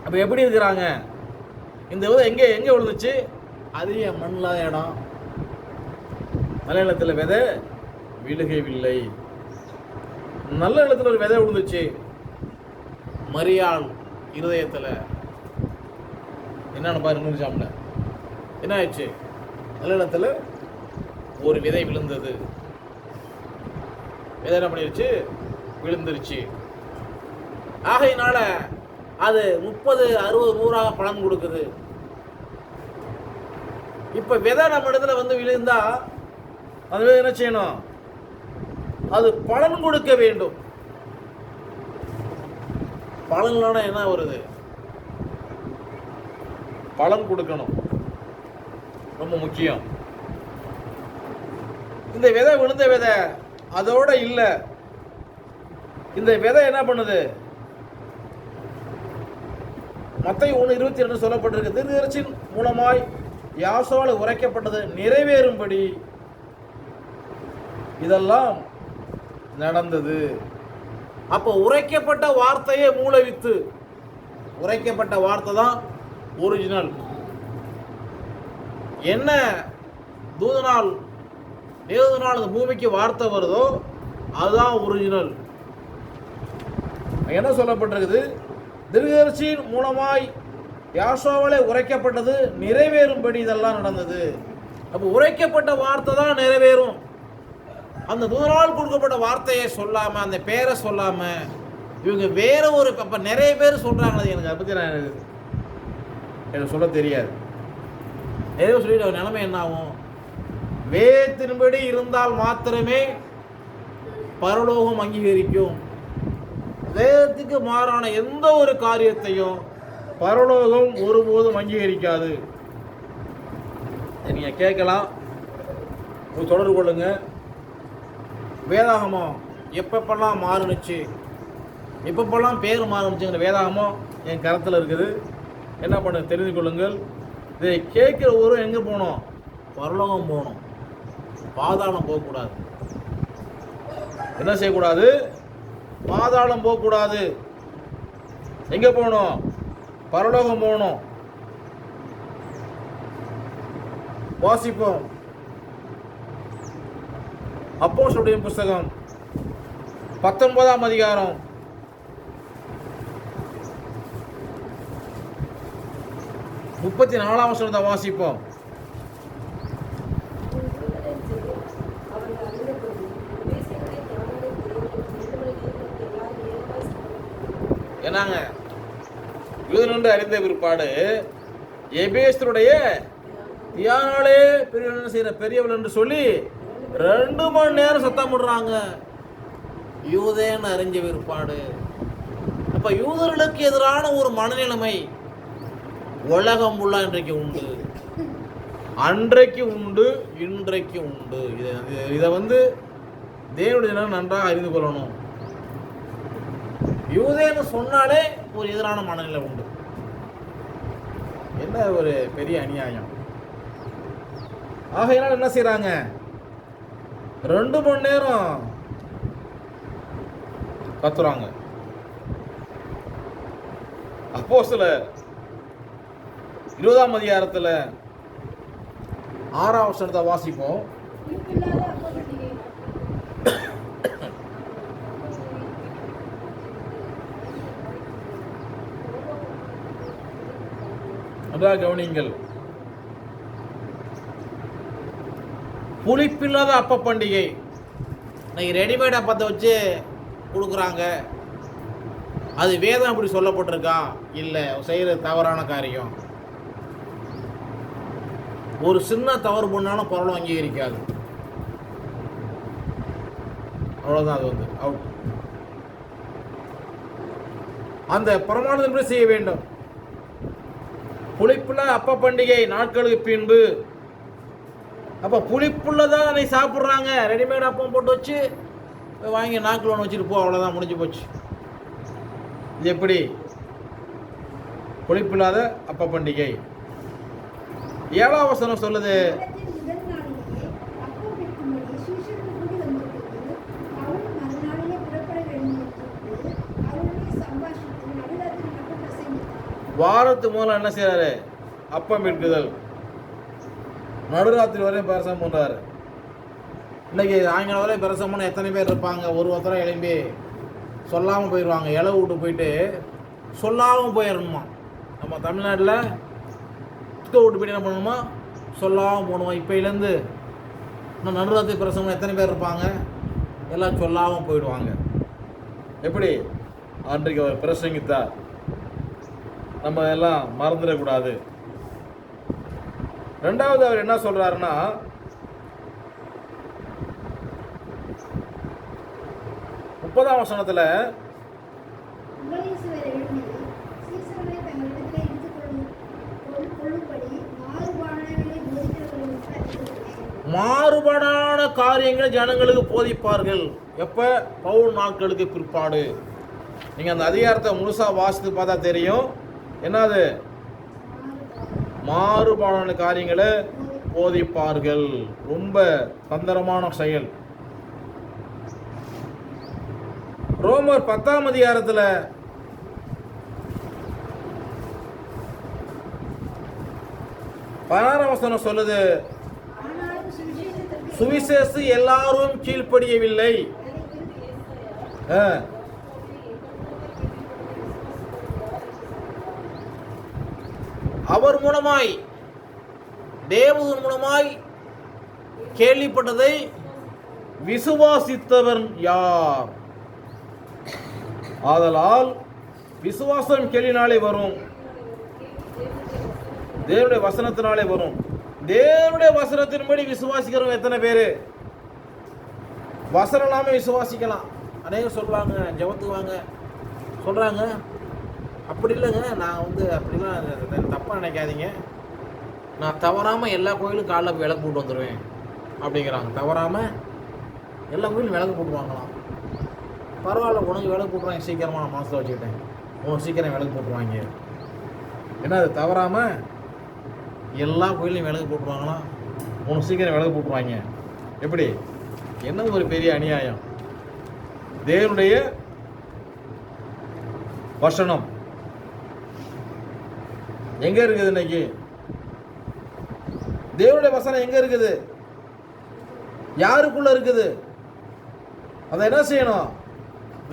அப்போ எப்படி இருக்கிறாங்க? இந்த விதை எங்கே விழுந்துச்சு? அதிக மண்ணில் இடம், நல்ல நிலத்தில் விதை விழுகவில்லை. நல்ல நிலத்தில் ஒரு விதை விழுந்துச்சு. மரியாள் இருதயத்தில் என்னன்னு பாருங்க. சாப்பிட என்ன ஆயிடுச்சு? நல்ல இடத்துல ஒரு விதை விழுந்தது. விதை என்ன பண்ணிருச்சு? விழுந்துருச்சு. ஆகையினால அது 30, 60, 100 பலன் கொடுக்குது. இப்ப விதை நம்ம இடத்துல வந்து விழுந்தா அந்த விதை என்ன செய்யணும்? அது பலன் கொடுக்க வேண்டும். பலன் என்ன வருது? பலன் கொடுக்கணும், ரொம்ப முக்கியம். இந்த விதை விழுந்த விதை அதோட இல்லை. இந்த விதை என்ன பண்ணுது? மத்தேயு 1:22 சொல்லப்பட்டிருக்கு, தீர்க்கதரிசியின் மூலமாய் யாசோவால் உரைக்கப்பட்டது நிறைவேறும்படி இதெல்லாம் நடந்தது. அப்போ உரைக்கப்பட்ட வார்த்தையே மூலவித்து. உரைக்கப்பட்ட வார்த்தை தான் ஒரிஜினல். என்ன தூதனால் தேவதனால் அந்த பூமிக்கு வார்த்தை வருதோ அதுதான் ஒரிஜினல். என்ன சொல்லப்பட்டிருக்குது? தீர்க்கதரிசியின் மூலமாய் யாசோவாலே உரைக்கப்பட்டது நிறைவேறும்படி இதெல்லாம் நடந்தது. அப்போ உரைக்கப்பட்ட வார்த்தை தான் நிறைவேறும். அந்த தூதனால் கொடுக்கப்பட்ட வார்த்தையை சொல்லாம, அந்த பேரை சொல்லாம இவங்க வேற ஒரு அப்ப நிறைய பேர் சொல்றாங்க. எனக்கு அதை பத்தி எனக்கு சொல்ல தெரியாது. நிறைய சொல்லிட்டு நிலைமை என்ன ஆகும்? வேதத்தின்படி இருந்தால் மாத்திரமே பரலோகம் அங்கீகரிக்கும். வேதத்துக்கு மாறான எந்த ஒரு காரியத்தையும் பரலோகம் ஒருபோதும் அங்கீகரிக்காது. நீங்க கேட்கலாம், தொடர்பு கொள்ளுங்க. வேதாகமம் எப்பப்பெல்லாம் மாறுனுச்சு, எப்பப்பெல்லாம் பேர் மாறுனுச்சுங்கிற வேதாகமம் என் கருத்தில் இருக்குது. என்ன பண்ண தெரிந்து கொள்ளுங்கள். இதை கேட்குற ஒருவரும் எங்கே போகணும்? பரலோகம் போகணும். பாதாளம் போகக்கூடாது. என்ன செய்யக்கூடாது? பாதாளம் போகக்கூடாது. எங்கே போகணும்? பரலோகம் போகணும். வாசிப்போம். அப்போஸ்தலர்களின் புத்தகம் 19ஆம் அதிகாரம் 34ஆம் வசனத்தை வாசிப்போம். என்னங்க யூதனென்று அறிந்த பிற்பாடு எபேசருடைய தியானாலே பெரியவள் செய்கிற பெரியவள் என்று சொல்லி 2 மணி நேரம் சத்தம் போடுறாங்க. யூதேன்னு அறிஞ்ச பிற்பாடு அப்ப யூதர்களுக்கு எதிரான ஒரு மனநிலைமை உலகம் உள்ள இன்றைக்கு உண்டு, அன்றைக்கு உண்டு, இன்றைக்கு உண்டு. இதை தேவனுடைய நன்றாக அறிந்து கொள்ளணும். யூதேன்னு சொன்னாலே ஒரு எதிரான மனநிலை உண்டு. என்ன ஒரு பெரிய அநியாயம். ஆகையினால் என்ன செய்யறாங்க? 2 மணி நேரம் கத்துறாங்க. அப்போஸ்தலர் 20ஆம் அதிகாரத்துல 6ஆம் வசனத்தை வாசிப்போம். அதான் கவனிங்கள். புளிப்பில்லாத அப்ப பண்டிகை. இன்னைக்கு ரெடிமேட் அப்பத்தை வச்சு கொடுக்குறாங்க. அது வேதம் அப்படி சொல்லப்பட்டிருக்கா? இல்லை, செய்கிற தவறான காரியம். ஒரு சின்ன தவறு பண்ணாலும் பரவலும் அங்கீகரிக்காது. அவ்வளோதான். அது அவுட். அந்த பிரமாணத்தின்படி செய்ய வேண்டும். புளிப்புள்ள அப்ப பண்டிகை நாட்களுக்கு பின்பு. அப்போ புளிப்புள்ளதான் அதை சாப்பிட்றாங்க. ரெடிமேட் அப்பம் போட்டு வச்சு வாங்கி நாக்கில் ஒன்று வச்சுட்டு போ, அவ்வளோதான், முடிஞ்சு போச்சு. இது எப்படி? புளிப்பில்லாத அப்ப பண்டிகை. 7ஆம் வசனம் சொல்லுது, வாரத்து மூலம் என்ன செய்யறாரு? அப்பம் இருக்குதல். நடுராத்திரி வரையும் பிரசவம் பண்றாரு. இன்னைக்கு சாயங்காலம் வரையும் பிரசவம் பண்ண எத்தனை பேர் இருப்பாங்க? ஒருத்தரம் எழும்பி சொல்லாமல் போயிடுவாங்க. இலை விட்டு போயிட்டு சொல்லாமல் போயிடணுமா? நம்ம தமிழ்நாட்டில் விட்டு போயிட்டு என்ன பண்ணணுமா? சொல்லாமல் போகணுமா? இப்போலேருந்து இன்னும் நடுராத்திரி பிரசவம் எத்தனை பேர் இருப்பாங்க? எல்லாம் சொல்லாமல் போயிடுவாங்க. எப்படி? அன்றைக்கு அவர் பிரசங்கித்தார். நம்ம எல்லாம் மறந்துடக்கூடாது. 2வது அவர் என்ன சொல்றாருன்னா, 30ஆம் வசனத்தில் மாறுபாடான காரியங்களை ஜனங்களுக்கு போதிப்பார்கள். எப்ப? பவுல் நாட்களுக்கு பிற்பாடு. நீங்க அந்த அதிகாரத்தை முழுசா வாசித்து பார்த்தா தெரியும். என்னது? மாறுபாடான காரியங்களை போதிப்பார்கள். ரொம்ப தந்திரமான செயல். ரோமர் 10ஆம் அதிகாரத்தில் 16ஆம் வசனம் சொல்லுது, சுவிசேஷம் எல்லாரும் கீழ்ப்படியவில்லை. அவர் மூலமாய், தேவதூதன் மூலமாய் கேள்விப்பட்டதை விசுவாசித்தவர் யார்? ஆதலால் விசுவாசம் கேள்வினாலே வரும், தேவனுடைய வசனத்தினாலே வரும். தேவனுடைய வசனத்தின்படி விசுவாசிக்கிறவங்க எத்தனை பேர்? வசனம் இல்லாமல் விசுவாசிக்கலாம். அநேகம் சொல்லுவாங்க, ஜெபத்துக்கு வாங்க சொல்கிறாங்க. அப்படி இல்லைங்க, நான் அப்படிலாம் தப்பாக நினைக்காதீங்க, நான் தவறாமல் எல்லா கோயிலும் காலைல போய் விளக்கு போட்டு வந்துடுவேன் அப்படிங்கிறாங்க. தவறாமல் எல்லா கோயிலும் விளக்கு போட்டுருவாங்களாம். பரவாயில்ல, உனக்கு விளக்கு போட்டுருவாங்க, சீக்கிரமாக நான் மனசில் வச்சுக்கிட்டேன், உனக்கு சீக்கிரம் விளக்கு போட்டுருவாங்க. ஏன்னா அது தவறாமல் எல்லா கோயிலையும் விளக்கு போட்டுருவாங்களாம், உனக்கு சீக்கிரம் விளக்கு போட்டுருவாங்க. எப்படி? என்ன ஒரு பெரிய அநியாயம். தேவனுடைய வசனம் எங்க இருக்குது? இன்னைக்கு தேவனுடைய வசனம் எங்க இருக்குது? யாருக்குள்ள இருக்குது? அதை என்ன செய்யணும்?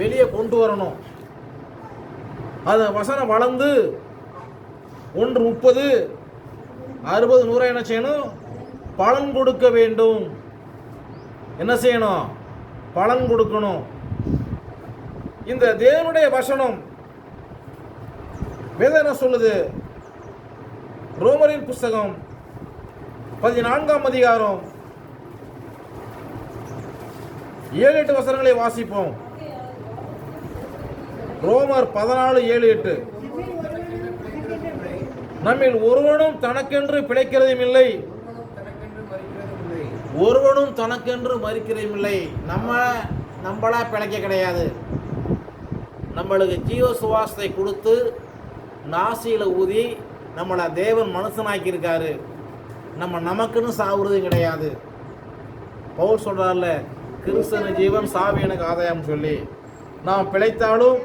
வெளியே கொண்டு வரணும். அந்த வசனம் வளர்ந்து 1 30 60 100 என்ன செய்யணும்? பலன் கொடுக்க வேண்டும். என்ன செய்யணும்? பலன் கொடுக்கணும். இந்த தேவனுடைய வசனம் வேதம் என்ன சொல்லுது? ரோமரின் புஸ்தகம் 14ஆம் அதிகாரம் 7-8 வசனங்களை வாசிப்போம். ரோமர் 14:7-8. நம்மில் ஒருவனும் தனக்கென்று பிழைக்கிறதும் இல்லை, ஒருவனும் தனக்கென்று மரிக்கிறதும் இல்லை. நம்மளா பிழைக்க கிடையாது. நம்மளுக்கு ஜீவ சுவாசத்தை கொடுத்து நாசியில் ஊதி நம்மளை தேவன் மனுஷனாக்கி இருக்காரு. நமக்குன்னு சாவுறதும் கிடையாது. பவுல் சொல்றாருல, கிறிஸ்தன ஜீவன் சாவி எனக்கு ஆதாயம் சொல்லி. நாம் பிழைத்தாலும்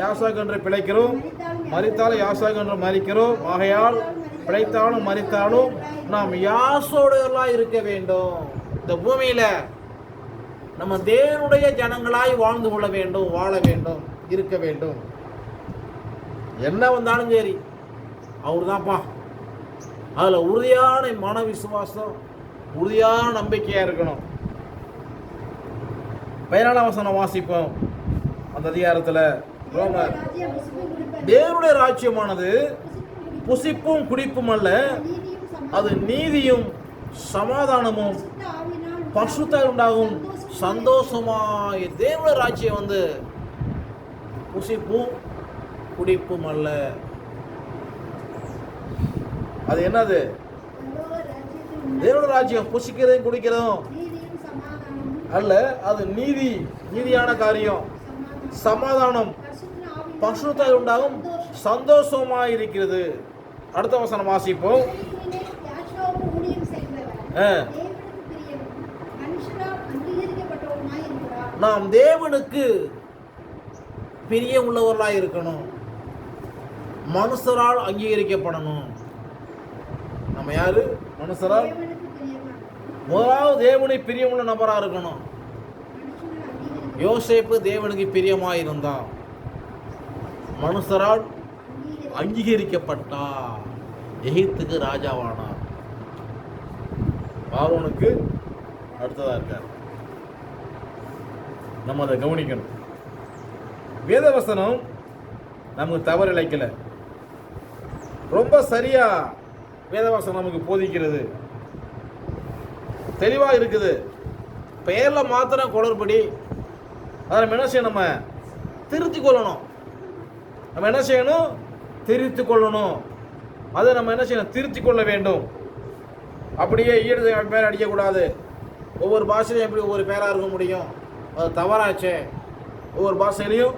யாசாக்கென்று பிழைக்கிறோம், மரித்தாலும் யாசாக்கென்று மரிக்கிறோம். ஆகையால் பிழைத்தாலும் மரித்தாலும் நாம் யாசோடையெல்லாம் இருக்க வேண்டும். இந்த பூமியில நம்ம தேவனுடைய ஜனங்களாய் வாழ்ந்து கொள்ள வேண்டும், வாழ வேண்டும், இருக்க வேண்டும். என்ன வந்தாலும் சரி, அவர் தான்ப்பா. அதில் உறுதியான மன விசுவாசம், உறுதியான நம்பிக்கையாக இருக்கணும். 14ஆம் வசனம் வாசிப்போம். அந்த அதிகாரத்தில் ரோமர், தேவனுடைய ராஜ்யமானது புசிப்பும் குடிப்பும் அல்ல, அது நீதியும் சமாதானமும் பரிசுத்தம் உண்டாகும் சந்தோஷமாய். தேவனுடைய ராஜ்யம் புசிப்பும் குடிப்பும் அல்ல. அது என்னது? தேவனுடைய ராஜ்யம் புசிக்கிறதும் குடிக்கிறதும் அல்ல, அது நீதியான காரியம், சமாதானம் பரிசுத்தம் உண்டாகும் சந்தோஷமாய் இருக்கிறது. அடுத்த வசனம் வாசிப்போம். நாம் தேவனுக்கு பிரியம் உள்ளவர்களாக இருக்கணும், மனுஷரால் அங்கீகரிக்கப்படணும். நம்ம யாரு? மனுஷரால். முதலாவது தேவனை பிரியமுள்ள நபராக இருக்கணும். யோசேப்பு தேவனுக்கு பிரியமாக இருந்தான், மனுஷரால் அங்கீகரிக்கப்பட்டா, எகிப்துக்கு ராஜாவானார். பார்வோனுக்கு அடுத்ததா இருக்கார். நம்ம அதை கவனிக்கணும். வேதவசனம் நமக்கு தவறு இழைக்கல, ரொம்ப சரியா வேதவசனம் நமக்கு போதிக்கிறது, தெளிவாக இருக்குது. பெயரில் மாத்திரம் குளறுபடி, அதை நம்ம என்ன செய்யணும்? நம்ம திருத்திக் கொள்ளணும். நம்ம என்ன செய்யணும்? திருத்திக் கொள்ளணும். அதை நம்ம என்ன செய்யணும்? திருத்திக் கொள்ள வேண்டும். அப்படியே ஈடு பேர் அடிக்கக்கூடாது. ஒவ்வொரு பாஷையிலையும் எப்படி ஒவ்வொரு பேராக இருக்க முடியும்? அது தவறாச்சே. ஒவ்வொரு பாஷையிலையும்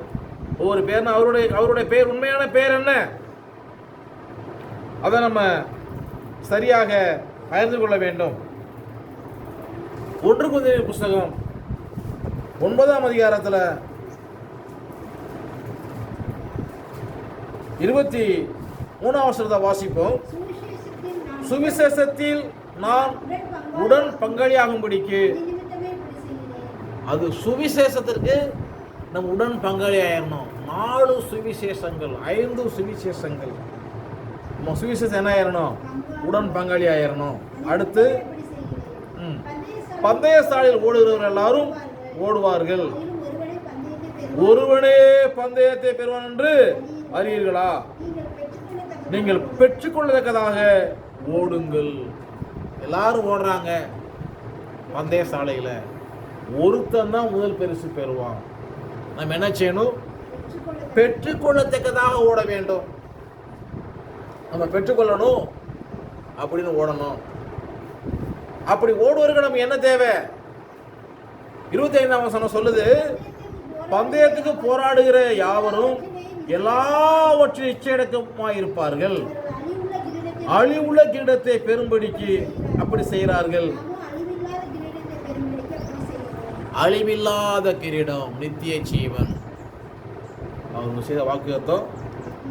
ஒவ்வொரு பேர்னா அவருடைய பேர் உண்மையான பேர் என்ன, அதை நம்ம சரியாக அறிந்து கொள்ள வேண்டும். 1 கொரிந்தியர் புஸ்தகம் 9ஆம் அதிகாரத்தில் 23ஆம் வசனத்தை வாசிப்போம். சுவிசேஷத்தில் நான் உடன் பங்காளியாகும்படிக்கு, அது சுவிசேஷத்திற்கு நம்ம உடன் பங்காளி ஆயிடணும். 4 சுவிசேஷங்கள் 5 சுவிசேஷங்கள் நம்ம சுவிசேஷம் என்ன ஆயிரணும்? உடன் பங்காளி ஆயிரணும். அடுத்து பந்தய சாலையில் ஓடுகிறவர்கள் எல்லாரும் ஓடுவார்கள், ஒருவனே பந்தயத்தை பெறுவான் என்று அறியீர்களா? நீங்கள் பெற்றுக்கொள்ளத்தக்கதாக ஓடுங்கள். எல்லாரும் ஓடுறாங்க பந்தய சாலையில், ஒருத்தன் தான் முதல் பரிசு பெறுவான். நம்ம என்ன செய்யணும்? பெற்றுக்கொள்ளத்தக்கதாக ஓட வேண்டும். நம்ம பெற்றுக்கொள்ளணும் அப்படின்னு ஓடணும். அப்படி ஓடுவதற்கு நம்ம என்ன தேவை? 25ஆம் வசனம் சொல்லுது, பந்தயத்துக்கு போராடுகிற யாவரும் எல்லாவற்றையும் இச்சையடக்கமாய் இருப்பார்கள், அழிவுள்ள கிரீடத்தை பெறும்படிக்கு அப்படி செய்கிறார்கள். அழிவில்லாத கிரீடம் நித்திய ஜீவன். அவங்க செய்த வாக்குத்தத்தம்,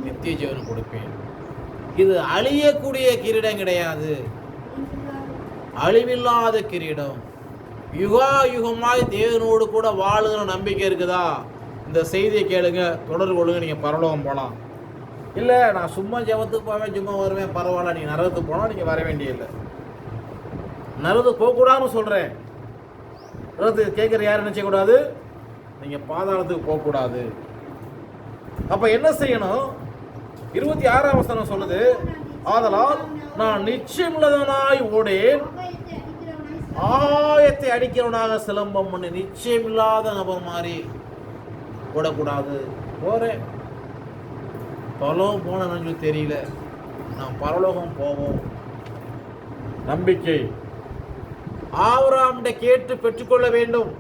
நித்திய ஜீவன் கொடுப்பேன். இது அழியக்கூடிய கிரீடம் கிடையாது, அழிவில்லாத கிரீடம். யுகா யுகமாய் தேவனோடு கூட வாழுகிற நம்பிக்கை இருக்குதா? இந்த செய்தியை கேளுங்க, தொடர்பு கொள்ளுங்க, நீங்கள் பரலோகம் போகலாம். இல்லை நான் சும்மா ஜெபத்துக்கு போவேன், சும்மா வருவேன், பரவாயில்ல, நீங்கள் நரகத்துக்கு போனால் நீங்கள் வர வேண்டியதில்லை. நரகத்துக்கு போகக்கூடாதுன்னு சொல்கிறேன். நரகத்துக்கு கேட்குற யாரும் என்ன செய்யக்கூடாது? நீங்கள் பாதாளத்துக்கு போகக்கூடாது. அப்போ என்ன செய்யணும்? 26ஆம் வசனம் சொல்லுது, ஆதலால் நான் நிச்சயமுள்ளவனாய் ஓடேன், ஆயத்தை அடிக்கிறவனாக சிலம்பம் பண்ணி. நிச்சயமில்லாத நபர் மாதிரி ஓடக்கூடாது. போறேன், பரலோகம் போனேன்னு தெரியல, நான் பரலோகம் போவோம். நம்பிக்கை. ஆபிரகாம்கிட்ட கேட்டு பெற்றுக்கொள்ள வேண்டும்.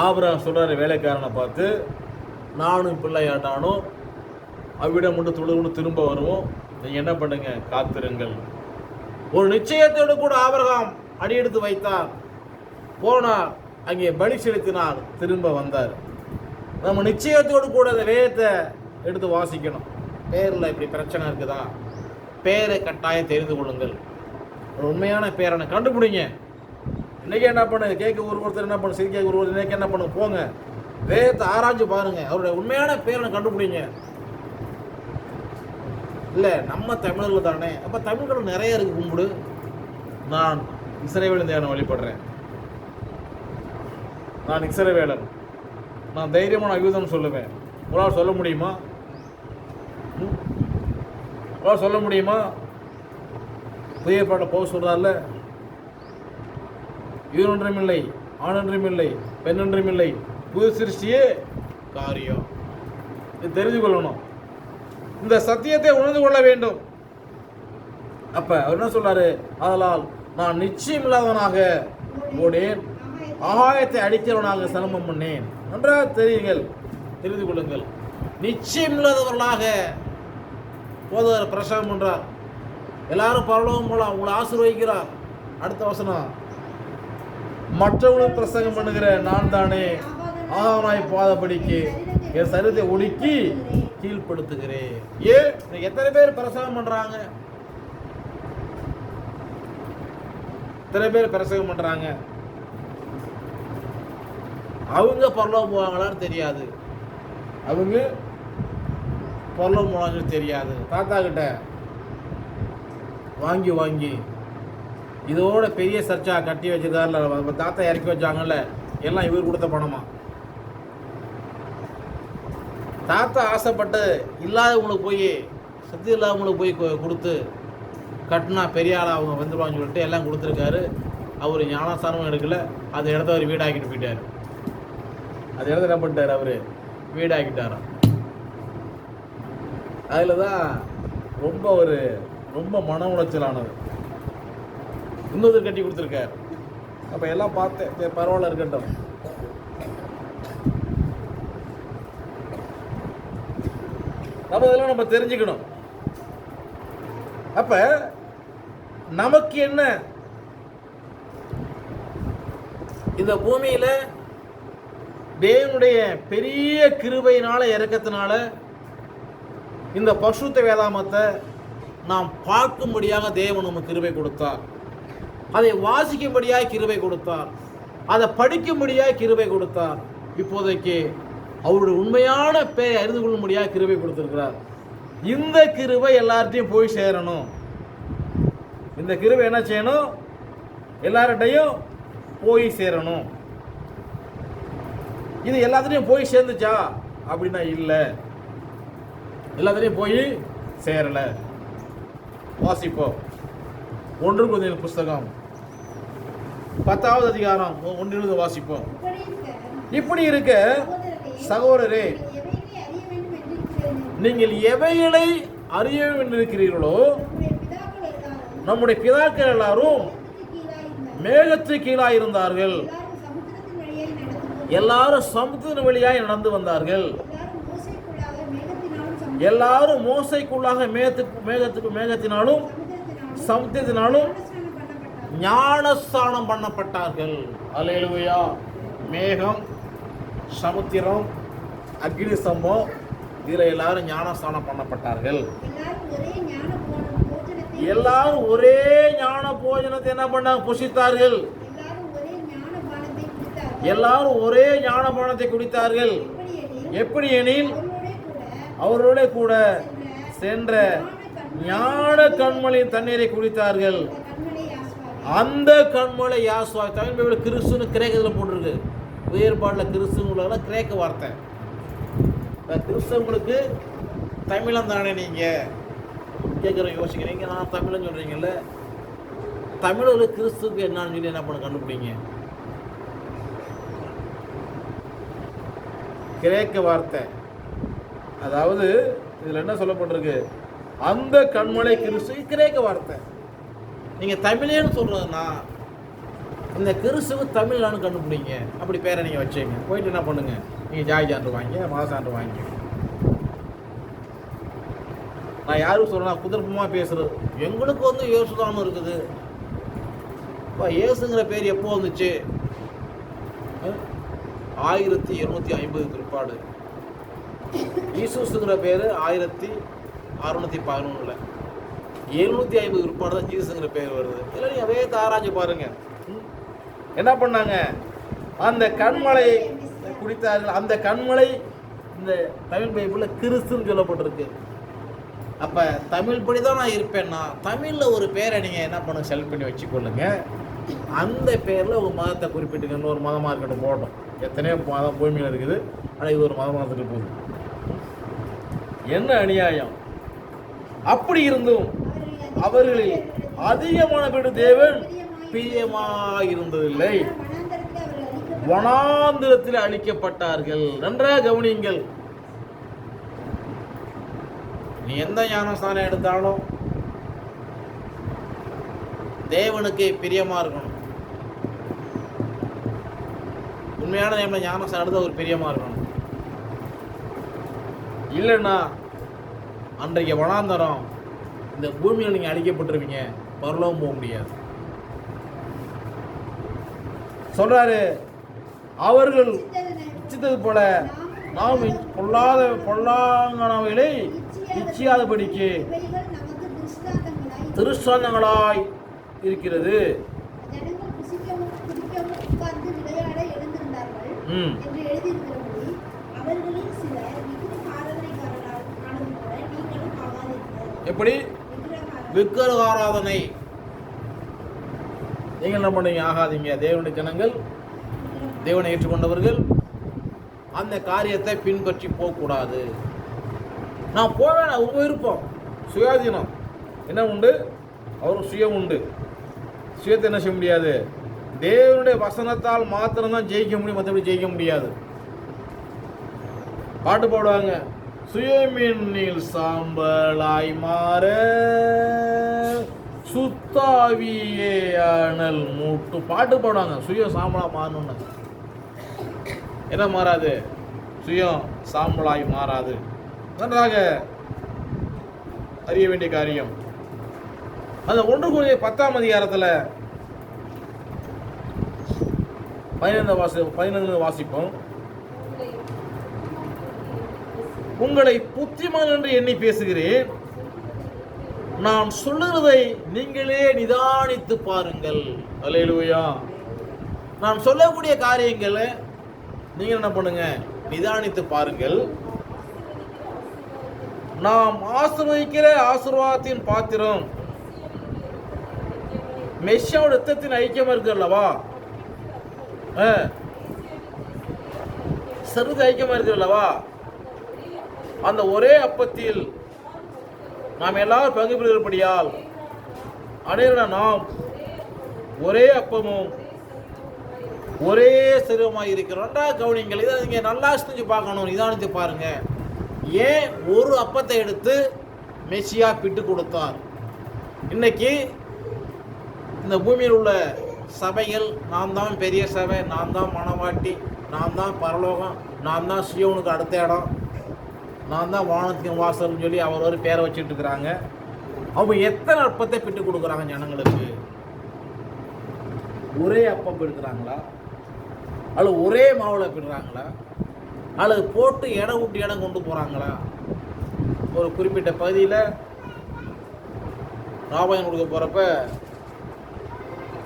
ஆபிரகாம் சொல்றாரு வேலைக்காரனை பார்த்து, நானும் பிள்ளையாட்டானும் அவ்விடம் மட்டும் தொழுது திரும்ப வருவோம், நீங்க என்ன பண்ணுங்க, காத்திருங்கள். ஒரு நிச்சயத்தோடு கூட ஆபிரகாம் அடியெடுத்து வைத்தார், போனார், அங்கே பலி செலுத்தினார், திரும்ப வந்தார். நம்ம நிச்சயத்தோடு கூட அந்த வேதத்தை எடுத்து வாசிக்கணும். பேரில் இப்படி பிரச்சனை இருக்குதா? பேரை கட்டாயம் தெரிந்து கொள்ளுங்கள். ஒரு உண்மையான பேரை கண்டுபிடிங்க. இன்னைக்கு என்ன பண்ணுங்க, கேட்க ஒருத்தர் என்ன பண்ணு, சிரிக்க ஒருத்தர் இன்னைக்கு என்ன பண்ணுங்க, போங்க வேதத்தை ஆராய்ச்சி பாருங்க, அவருடைய உண்மையான பேரை கண்டுபிடிங்க. இல்லை நம்ம தமிழர்கள் தானே, அப்போ தமிழ்கள் நிறைய இருக்கு, கும்பிடு. நான் இஸ்ரவேலன் தேவனை வழிபடுறேன், நான் இஸ்ரவேலன், நான் தைரியமான ஆயுதம் சொல்லுவேன். உங்களால் சொல்ல முடியுமா? உங்களால் சொல்ல முடியுமா? புதிய பாட்ட போக சொல்றாருல, இவர் ஒன்றும் இல்லை, ஆண் ஒன்றும் இல்லை, பெண் ஒன்றும் இல்லை, புது சிருஷ்டியே காரியம். இது தெரிந்து கொள்ளணும், இந்த சத்தியத்தை உணர்ந்து கொள்ள வேண்டும். அப்ப அவர் என்ன சொல்றாரு? அதனால் நான் நிச்சயம் இல்லாதவனாக ஓடேன், ஆகாயத்தை அடிக்கிறவனாக சிரமம் பண்ணேன். நன்றாக தெரியுங்கள், தெரிந்து கொள்ளுங்கள். நிச்சயம் இல்லாதவர்களாக போதவர் பிரசங்கம் பண்றார், எல்லாரும் பரலோகம் போலாம், உங்களை ஆசீர்வதிக்கிறார். அடுத்த வசனம், மற்றவர்களும் பிரசங்கம் பண்ணுகிற நான் தானே ஆகாயமாய் பாதபடிக்கு என் சரீரத்தை ஒடுக்கி கீழ்படுத்துகிறேன். எத்தனை பேர் பிரசங்கம் பண்றாங்க? எத்தனை பேர் பிரசங்கம் பண்றாங்க? அவங்க பரலோகம் போவாங்களான்னு தெரியாது, அவங்க பரலோகம் போவாங்கன்னு தெரியாது. தாத்தா கிட்ட வாங்கி வாங்கி இதோட பெரிய சர்ச்சா கட்டி வச்சிருக்காருல, தாத்தா இறக்கி வச்சாங்கல்ல, எல்லாம் இவர் கொடுத்த பணமா? தாத்தா ஆசைப்பட்டு இல்லாதவங்களுக்கு போய், சக்தி இல்லாதவங்களுக்கு போய் கொடுத்து கட்டினா பெரிய ஆளாக அவங்க வந்துடுவாங்கன்னு சொல்லிட்டு எல்லாம் கொடுத்துருக்காரு. அவர் ஞானஸ்தானமும் எடுக்கல, அந்த இடத்த அவர் வீடாக்கிட்டு போயிட்டார். அது இடத்துல என்ன பண்ணிட்டார் அவர்? வீடாக்கிட்டாராம். அதில் தான் ரொம்ப மன உளைச்சலானது. இன்னொரு கட்டி கொடுத்துருக்கார். அப்போ எல்லாம் பார்த்தேன், சரி பரவாயில்ல இருக்கட்டும். இதெல்லாம் நம்ம தெரிஞ்சுக்கணும். அப்ப நமக்கு என்ன, இந்த பூமியில தேவனுடைய பெரிய கிருபையினால இரக்கத்தினால இந்த பரிசுத்த வேதாகமத்தை நாம் பார்க்கும்படியாக தேவன் நமக்கு கிருபை கொடுத்தார். அதை வாசிக்கும்படியாக கிருபை கொடுத்தார். அதை படிக்கும்படியாக கிருபை கொடுத்தார். இப்போதைக்கு அவருடைய உண்மையான பேரை அறிந்து கொள்ளும்படியாக கிருபை கொடுத்திருக்கிறார். இந்த கிருபை எல்லார்ட்டையும் போய் சேரணும். இந்த கிருபை என்ன செய்யணும்? எல்லார்ட்டையும் போய் சேரணும். இது எல்லாத்துலேயும் போய் சேர்ந்துச்சா அப்படின்னா இல்லை, எல்லாத்துலேயும் போய் சேரலை. வாசிப்போம். 1 கொரிந்தியர் புஸ்தகம் 10வது அதிகாரம் 1 வாசிப்போம். இப்படி இருக்க சகோதரரே, நீங்கள் எவைகளை அறிய வேண்டியிருக்கிறீர்களோ, நம்முடைய பிதாக்கள் எல்லாரும் மேகத்து கீழாயிருந்தார்கள், எல்லாரும் சமுத்திரத்தின் வழியாய் நடந்து வந்தார்கள், எல்லாரும் மோசைக்குள்ளாக மேகத்தினாலும் சமுத்திரத்தினாலும் ஞானஸ்தானம் பண்ணப்பட்டார்கள். அல்லேலூயா. மேகம், சமுத்திரம், அக்னி ஸ்தம்பம், இதில் எல்லாரும் ஞானஸ்தானம் பண்ணப்பட்டார்கள். எல்லாரும் ஒரே ஞான போஜனத்தை என்ன பண்ணாங்க? புசித்தார்கள். எல்லாரும் ஒரே ஞான பானத்தை குடித்தார்கள். எப்படி எனில் அவரோட கூட சென்ற ஞான கண்மலையின் தண்ணீரை குடித்தார்கள். அந்த கண்மலை யாசுவா. தமிழ் பைபிள் கிறிஸ்துன்னு கிரேக்கத்தில் போட்டிருக்கு. வேறுபாடில் கிறிஸ்துவங்கள கிரேக்க வார்த்தை. கிறிஸ்தவங்களுக்கு தமிழன் தானே நீங்கள் கேட்குற யோசிக்கிறீங்க. நான் தமிழன் சொல்கிறீங்கல்ல, தமிழில் கிறிஸ்துக்கு என்னன்னு சொல்லி என்ன பண்ண கண்டுபிடிங்க? கிரேக்க வார்த்தை. அதாவது இதில் என்ன சொல்லப்பட்டிருக்கு? அந்த கண்மலை கிறிஸ்து கிரேக்க வார்த்தை. நீங்கள் தமிழேன்னு சொல்கிறதுனா இந்த கிறிஸ்துவ தமிழான்னு கண்டுபிடிங்க. அப்படி பேரை நீங்கள் வச்சுங்க. போயிட்டு என்ன பண்ணுங்க? நீங்கள் ஜாய் சான்று வாங்கி மத சான்று வாங்கி. நான் யாரும் சொல்கிறேன் குதிரப்பமாக பேசுகிறது. எங்களுக்கு வந்து இயேசுதானும் இருக்குது. இப்போ இயேசுங்கிற பேர் எப்போ வந்துச்சு? 1250 பிற்பாடு. ஈசூஸுங்கிற பேர் 1611. 750 பிற்பாடு தான் ஜீசஸுங்கிற பேர் வருது. இல்லை நீங்கள் அதே ஆராய்ச்சி பாருங்க. என்ன பண்ணாங்க? அந்த கண்மலை குடித்தார்கள். அந்த கண்மலை இந்த தமிழ் பைபிளில் கிறிஸ்துன்னு சொல்லப்பட்டிருக்கு. அப்போ தமிழ் படி தான் நான் இருப்பேன்னா தமிழில் ஒரு பேரை நீங்கள் என்ன பண்ண செலக்ட் பண்ணி வச்சுக்கொள்ளுங்க. அந்த பேரில் ஒரு மதத்தை குறிப்பிட்டுங்க. இன்னொரு மதமாக இருக்கட்டும் போட்டோம். எத்தனையோ மதம் பூமியில் இருக்குது. ஆனால் இது ஒரு மதமாக இருந்துட்டு போகுது. என்ன அநியாயம்! அப்படி இருந்தும் அவர்களில் அதிகமான பேர் தேவன் பிரியமாயிருந்ததில்லை. வனாந்திரத்தில் அழிக்கப்பட்டார்கள். நன்றாக கவனியுங்கள். நீ எந்த ஞானஸ்தானம் எடுத்தாலும் தேவனுக்கு பிரியமா இருக்கணும். உண்மையான நேமில் ஞானஸ்தானம் எடுத்து ஒரு பிரியமா இருக்கணும். இல்லைன்னா அன்றைக்கு வனாந்தரம் இந்த பூமியில் நீங்கள் அழிக்கப்பட்டிருவீங்க. பரலோகம் போக முடியாது. சொல்றாரு, அவர்கள் இச்சித்தது போல நாம் பொல்லாங்கனவைகளை இச்சியாதபடிக்கு திருஷ்டாந்தங்களாய் இருக்கிறது. எப்படி? விக்கிரக ஆராதனை நீங்கள் என்ன பண்ணுவீங்க? ஆகாதீங்க. தேவனுடைய ஜனங்கள், தேவனை ஏற்றுக்கொண்டவர்கள் அந்த காரியத்தை பின்பற்றி போகக்கூடாது. நான் போவேன், அவங்க விருப்பம், சுயாதீனம் என்ன உண்டு? அவருக்கு சுயம் உண்டு. சுயத்தை என்ன செய்ய முடியாது? தேவனுடைய வசனத்தால் மாத்திரம்தான் ஜெயிக்க முடியும், மற்றபடி ஜெயிக்க முடியாது. பாட்டு பாடுவாங்க, சுயமின்னில் சாம்பலாய் மாற சுத்தாவியே அனல் மூட்டு. பாட்டு பாடுவாங்க சுயம் சாம்பலா மாறணும்னு. என்ன மாறாது? சுயம் சாம்பலாய் மாறாது. நன்றாக அறிய வேண்டிய காரியம். அந்த 1 கொரிந்தியர் 10ஆம் அதிகாரத்தில் 15 வாசிப்போம். உங்களை புத்திமான் என்று எண்ணி பேசுகிறேன், நான் சொல்லுவதை நீங்களே நிதானித்து பாருங்கள். அல்லேலூயா. நான் சொல்லக்கூடிய காரியங்களை நீங்கள் என்ன பண்ணுங்க? நிதானித்து பாருங்கள். நாம் ஆசீர்வதிக்கிற ஆசீர்வாதத்தின் பாத்திரம் மெஸ்ஸியாவோட ரத்தத்தின் ஐக்கியம் இருக்கு அல்லவா? சருது ஐக்கியமா இருக்கு அல்லவா? அந்த ஒரே அப்பத்தில் நாம் எல்லாரும் பங்கு பெறுகிறபடியால் அனைவரான நாம் ஒரே அப்பமும் ஒரே சரீரமாக இருக்கிறோம். நன்றாக கவனிங்கள். இதை நீங்கள் நல்லா செஞ்சு பார்க்கணும், நிதானித்து பாருங்க. ஏன் ஒரு அப்பத்தை எடுத்து மெஸ்ஸியா பிட்டு கொடுத்தார்? இன்னைக்கு இந்த பூமியில் உள்ள சபைகள், நான் தான் பெரிய சபை, நான் தான் மனவாட்டி, நான் தான் பரலோகம், நான் தான் சியோனுக்கு அடுத்த இடம், நான் தான் வானத்தின் வாசல்னு சொல்லி அவர் ஒரு பேரை வச்சுட்டு இருக்கிறாங்க. அவங்க எத்தனை அப்பத்தை பிட்டு கொடுக்குறாங்க ஜனங்களுக்கு? ஒரே அப்பம் பிடுக்கிறாங்களா? அல்லது ஒரே மாவில் பிடுறாங்களா? அல்லது போட்டு இடம் விட்டு இடம் கொண்டு போகிறாங்களா? ஒரு குறிப்பிட்ட பகுதியில் ராமாயணம் கொடுக்க போகிறப்ப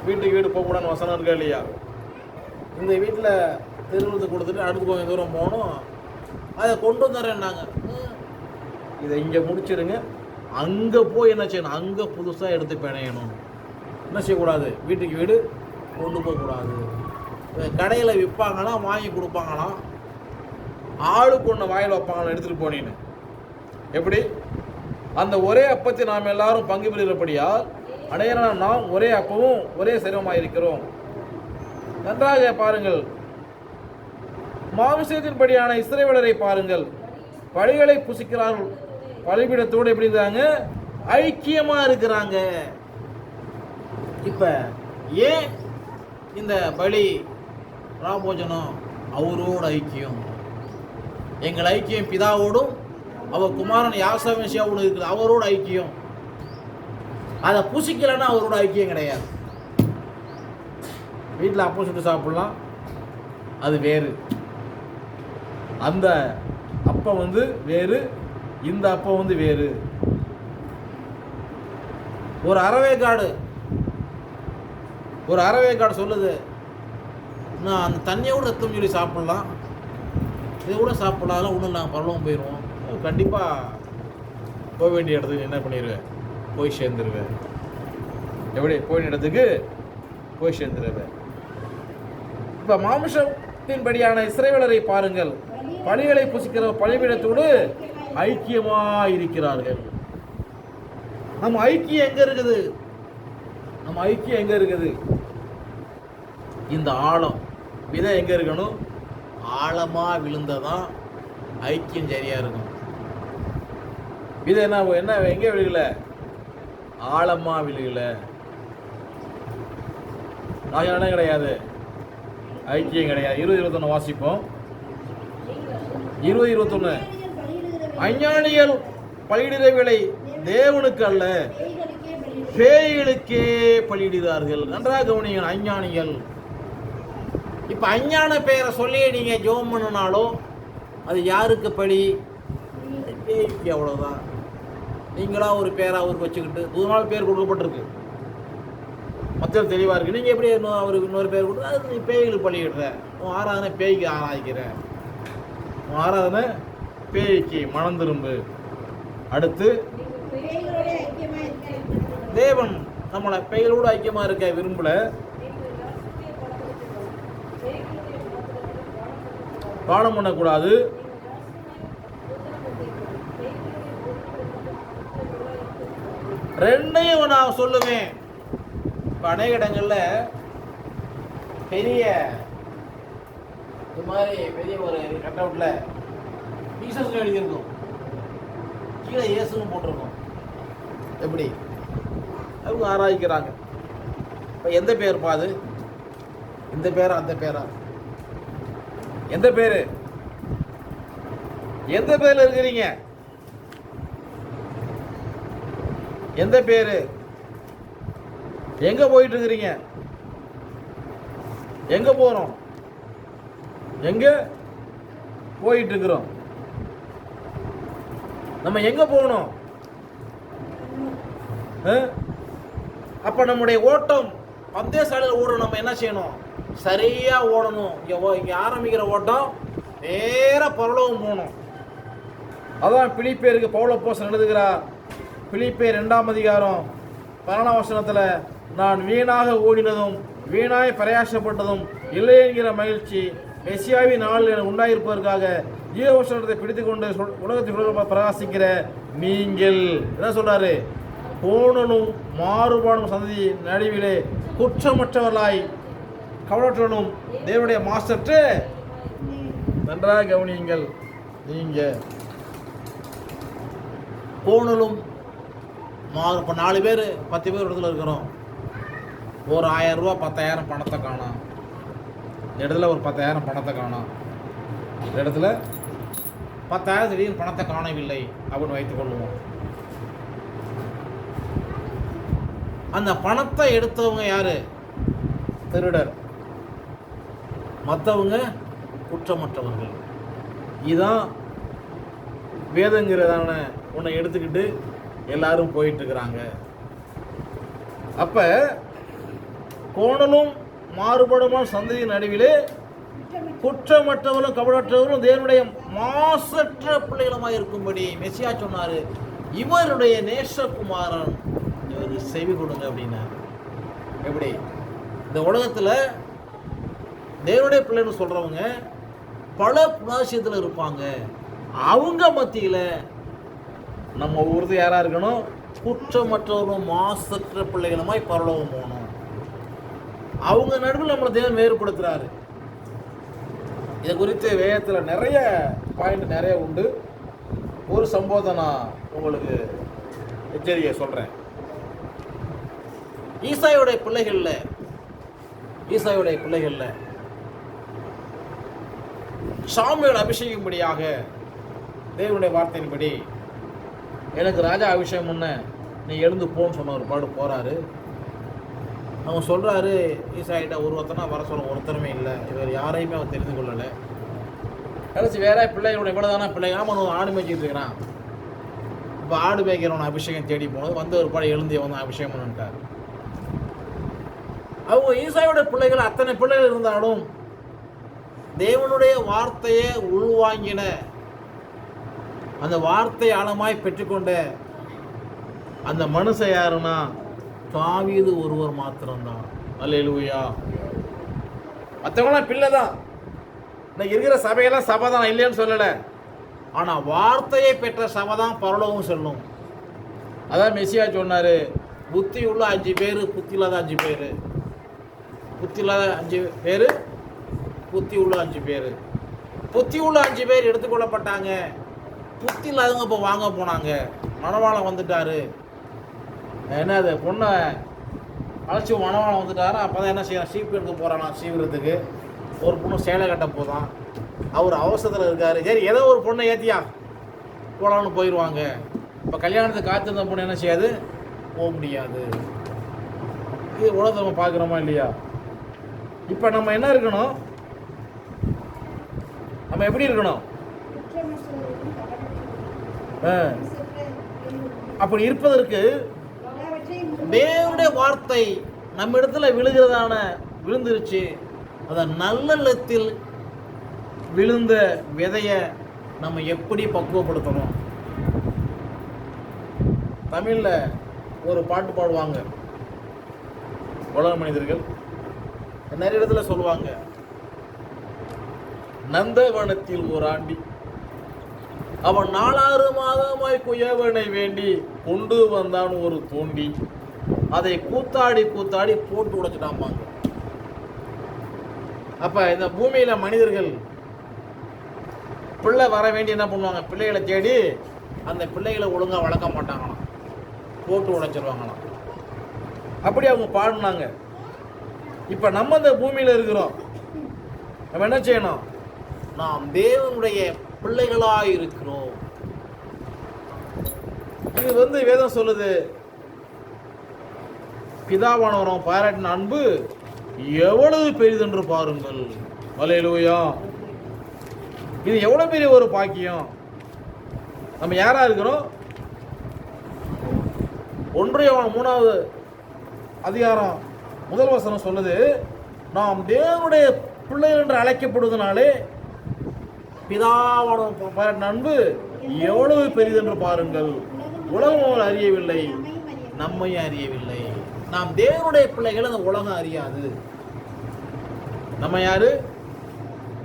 வீட்டுக்கு வீடு போகக்கூடாதுன்னு வசனம் இருக்கா இல்லையா? இந்த வீட்டில் திருவிழத்து கொடுத்துட்டு அடுத்து கொஞ்சம் தூரம் போகணும், அதை கொண்டு வந்துடுறேன்னாங்க. இதை இங்கே முடிச்சிடுங்க, அங்கே போய் என்ன செய்யணும்? அங்கே புதுசாக எடுத்து பிணையணும். என்ன செய்யக்கூடாது? வீட்டுக்கு வீடு கொண்டு போகக்கூடாது. கடையில் விற்பாங்கன்னா வாங்கி கொடுப்பாங்களாம், ஆளுக்கு ஒன்று வாயில் வைப்பாங்களா எடுத்துகிட்டு போனீன்னு. எப்படி? அந்த ஒரே அப்பத்தை நாம் எல்லாரும் பங்கு பெறுகிறபடியால் அடையாளம் நாம் ஒரே அப்பமும் ஒரே சரீரமாக இருக்கிறோம். நன்றாக பாருங்கள். மாம்சத்தின்படியான இஸ்ரவேலரை பாருங்கள், பலிகளை புசிக்கிறார்கள், பலிபீடத்தோடு எப்படி இருக்காங்க? ஐக்கியமா இருக்கிறாங்க. இப்ப ஏன் இந்த பலி ராபோஜனம்? அவரோட ஐக்கியம். எங்கள் ஐக்கியம் பிதாவோடும் அவர் குமாரன் யாசோமியாவோடு இருக்குது, அவரோட ஐக்கியம். அதை புசிக்கலைன்னா அவரோட ஐக்கியம் கிடையாது. வீட்டில் அப்போ சுட்டு சாப்பிடலாம், அது வேறு. அந்த அப்பம் வந்து வேறு, இந்த அப்பம் வந்து வேறு. ஒரு அறவேக்காடு சொல்லுது, நான் அந்த தண்ணியோட ரத்தம் சொல்லி சாப்பிட்லாம், இதை கூட சாப்பிடலாம், ஒன்றும் நாங்கள் பரவலும் போயிடுவோம். கண்டிப்பாக போக வேண்டிய இடத்துக்கு என்ன பண்ணிடுவேன்? போய் சேர்ந்துருவேன். எப்படி? போய் இடத்துக்கு போய் சேர்ந்துருவேன். இப்போ மாம்சத்தின்படியான இஸ்ரவேலரை பாருங்கள், பலிகளை புசிக்கிற பலிபீடத்தோடு ஐக்கியமாக இருக்கிறார்கள். நம்ம ஐக்கியம் எங்கே இருக்குது? நம்ம ஐக்கியம் எங்கே இருக்குது? இந்த ஆழம் விதை எங்கே இருக்கணும்? ஆழமாக விழுந்ததான் ஐக்கியம் சரியாக இருக்கும். விதை என்ன எங்கே விழுகல? ஆழமாக விழுகல. இடம் கிடையாது, ஐக்கியம் கிடையாது. 20-21 வாசிப்போம். 20-21 அஞ்ஞானிகள் பலியிடுகிற வேளை தேவனுக்கு அல்ல, பேய்களுக்கே பலியிடுகிறார்கள். நன்றாக கவனிங்கள். அஞ்ஞானிகள். இப்போ அஞ்ஞான பெயரை சொல்லி நீங்கள் ஜெபம் பண்ணினாலும் அது யாருக்கு பலி? பேய்க்கு. அவ்வளோதான். நீங்களா ஒரு பேரை அவருக்கு வச்சுக்கிட்டு புதுநாள் பேர் கொடுக்கப்பட்டிருக்கு, மற்ற தெளிவாக இருக்குது. நீங்கள் எப்படி அவருக்கு இன்னொரு பேர் கொடுத்து அது நீ பேய்களுக்கு பலியிடுற? உன் ஆராதனை பேய்க்கு ஆராய்க்கிற, உன் ஆராதனை பேய்க்கு. மனம் திரும்பு. அடுத்து தேவன் நம்மளை பேய்களோடு ஐக்கியமாக இருக்க விரும்பல. பாடம் பண்ணக்கூடாது. ரெண்டையும் நான் சொல்லுவேன். இப்போ அநேக இடங்களில் பெரிய இது மாதிரி பெரிய ஒரு கட் அவுட்டில் ஜீசஸ்னு எழுதியிருக்கும், கீழே இயேசுன்னு போட்டிருக்கோம். எப்படி அவங்க ஆராய்க்கிறாங்க. இப்போ எந்த பேர் பாது, இந்த பேரா அந்த பேரா? எந்த பேரு? எந்த பேர்ல இருக்கிறீங்க? எந்த பேரு? எங்க போயிட்டு இருக்கிறீங்க? எங்க போறோம்? எங்க போயிட்டு இருக்கிறோம்? நம்ம எங்க போகணும்? அப்ப நம்முடைய ஓட்டம் பந்தய சாலையில் ஓட நம்ம என்ன செய்யணும்? சரியா ஓடணும். இங்க ஆரம்பிக்கிற ஓட்டம் நேர பரலோகம் போகணும். அதான் பிலிப்பியருக்கு பவுல் அப்போஸ்தலன் எழுதுகிறார். பிலிப்பியர் 2ஆம் அதிகாரம் 14ஆம் வசனத்துல, நான் வீணாக ஓடினதும் வீணாய் பிரயாசப்பட்டதும் இல்லை என்கிற மகிழ்ச்சி மெசியாவின் நாளில் எனக்கு உண்டாயிருப்பதற்காக ஜீவவசனத்தை பிடித்துக் கொண்டு உலகத்தில் பிரகாசிக்கிற நீங்கள் என்ன சொல்றாரு? கோணலும் மாறுபாடும் சந்ததி நடுவிலே குற்றமற்றவர்களாய் கவலற்றனும் தேவனுடைய மாஸ்டர்ட்டு நன்றாக கவனியுங்கள். நீங்க கோணலும் மாறு. இப்போ 4 பேர் 10 பேர் இடத்துல இருக்கிறோம். ஒரு 1000 ரூபா 10,000 பணத்தை காணும். இந்த இடத்துல ஒரு 10,000 பணத்தை காணும். இந்த இடத்துல 10,000 திடீர்னு பணத்தை காணவில்லை அப்படின்னு வைத்துக் கொள்வோம். அந்த பணத்தை எடுத்தவங்க யாரு? திருடர். மற்றவங்க குற்றமற்றவர்கள். இதுதான் வேதங்கிறதான உன்னை எடுத்துக்கிட்டு எல்லாரும் போயிட்டு இருக்கிறாங்க. அப்ப கோணலும் மாறுபடுமான சந்ததியின் நடுவிலே குற்றமற்றவர்களும் கபடற்றவர்களும் தேவனுடைய மாசற்ற பிள்ளைகளுமாய் இருக்கும்படி மெசியா சொன்னாரு. இவருடைய நேசகுமாரன் இவருக்கு செவி கொடுங்க அப்படின்னா. எப்படி இந்த உலகத்துல தேவனுடைய பிள்ளைன்னு சொல்றவங்க பல குணாசியத்தில் இருப்பாங்க. அவங்க மத்தியில நம்ம உறுதி யாரா இருக்கணும்? குற்றமற்றவரும் மாசற்ற பிள்ளைகளுமாய் பரலோகம் போகணும். அவங்க நடுவில் நம்மளை தேவன் வேறுபடுத்துறாரு. இதை குறித்து வேதத்தில் நிறைய பாயிண்ட் நிறைய உண்டு. ஒரு சம்பவத்தை நான் உங்களுக்கு எச்சரிக்கை சொல்றேன். ஈசாயுடைய பிள்ளைகள்ல சாமுவேல் அபிஷேகிக்கும்படியாக தேவனுடைய வார்த்தையின்படி எனக்கு ராஜா அபிஷேகம் முன்ன நீ எழுந்து போன்னு சொன்ன ஒரு பாடு போறாரு. அவங்க சொல்றாரு ஈசாயிட்ட ஒருத்தனா வர சொல்ல ஒருத்தருமே இல்லை, இவர் யாரையுமே அவன் தெரிந்து கொள்ளலை. கடைசி வேற பிள்ளைகளுடைய இவ்வளவுதானா பிள்ளைங்க அவன் ஆடு மேய்ச்சிட்டு இருக்கிறான். இப்போ ஆடு மேய்க்கிறவன் அபிஷேகம் தேடி போனது வந்து ஒரு பாடு எழுந்தி வந்து அபிஷேகம் பண்ணிட்டார். அவங்க ஈசாயோட பிள்ளைகள் அத்தனை பிள்ளைகள் இருந்தாலும் தேவனுடைய வார்த்தையை உள்வாங்கின, அந்த வார்த்தை ஆழமாய் பெற்றுக்கொண்ட அந்த மனுஷன் யாருன்னா தாவீது ஒருவர் மாத்திரம்தான். அல்லேலூயா. மற்றவங்களாம் பிள்ளை தான். இன்னைக்கு இருக்கிற சபையெல்லாம் சபை தான், இல்லைன்னு சொல்லலை. ஆனால் வார்த்தையை பெற்ற சபை தான் பரலோகம் செல்லும். அதான் மெசியா சொன்னார், புத்தி உள்ள 5 பேர், புத்தி இல்லாத 5 பேர். புத்தி இல்லாத 5 பேர், புத்தி உள்ள 5 பேர். புத்தி உள்ள 5 பேர் எடுத்துக்கொள்ளப்பட்டாங்க. புத்தி இல்லாதவங்க இப்போ வாங்க போனாங்க. மணவாளம் வந்துட்டாரு. என்னது பொண்ணை அழைச்சி மணவாளம் வந்துட்டாரு. அப்போ தான் என்ன செய்யணும்? சீப்பு எடுக்க போகிறானா சீவிரத்துக்கு. ஒரு பொண்ணு சேலை கட்ட போதான். அவர் அவசரத்தில் இருக்கார். சரி ஏதோ ஒரு பொண்ணை ஏற்றியா போகலான்னு போயிடுவாங்க. இப்போ கல்யாணத்துக்கு காத்திருந்த பொண்ணு என்ன செய்யாது? போக முடியாது. இது உலகத்தை நம்ம பார்க்குறோமா இல்லையா? இப்போ நம்ம என்ன இருக்கணும்? நம்ம எப்படி இருக்கணும்? அப்படி இருப்பதற்கு தேவனுடைய வார்த்தை நம்ம இடத்துல விழுந்துருச்சு. அந்த நல்லத்தில் விழுந்த விதைய நம்ம எப்படி பக்குவப்படுத்தணும்? தமிழ்ல ஒரு பாட்டு பாடுவாங்க உலக மனிதர்கள், நிறைய இடத்துல சொல்லுவாங்க. நந்தவனத்தில் ஒரு ஆண்டி அவன் 4 மாதமாய் குயவனை வேண்டி கொண்டு வந்தான் ஒரு தோண்டி, அதை கூத்தாடி போட்டு உடைச்சிட்டாம்பாங்க. அப்ப இந்த பூமியில மனிதர்கள் பிள்ளை வர வேண்டி என்ன பண்ணுவாங்க, பிள்ளைகளை தேடி அந்த பிள்ளைகளை ஒழுங்காக வளர்க்க மாட்டாங்களாம், போட்டு உடைச்சிருவாங்களாம். அப்படி அவங்க பாடினாங்க. இப்போ நம்ம இந்த பூமியில் இருக்கிறோம், நம்ம என்ன செய்யணும்? நாம் தேவனுடைய பிள்ளைகளாக இருக்கிறோம். இது வேதம் சொல்லுது, பிதாவானவரும் பாராட்டின அன்பு எவ்வளவு பெரிதென்று பாருங்கள். அல்லேலூயா. இது எவ்வளவு பெரிய ஒரு பாக்கியம். நம்ம யாரா இருக்கிறோம்? 1 யோவான் 3வது அதிகாரம் 1 வசனம் சொல்லுது, நாம் தேவனுடைய பிள்ளைகள் என்று அழைக்கப்படுவதனாலே பிதாவானவரும் பாராட்டின அன்பு எவ்வளவு பெரிதென்று பாருங்கள். உலகம் அவர் அறியவில்லை, நம்மையும் அறியவில்லை. நாம் தேவனுடைய பிள்ளைகள், அந்த உலகம் அறியாது. நம்ம யாரு?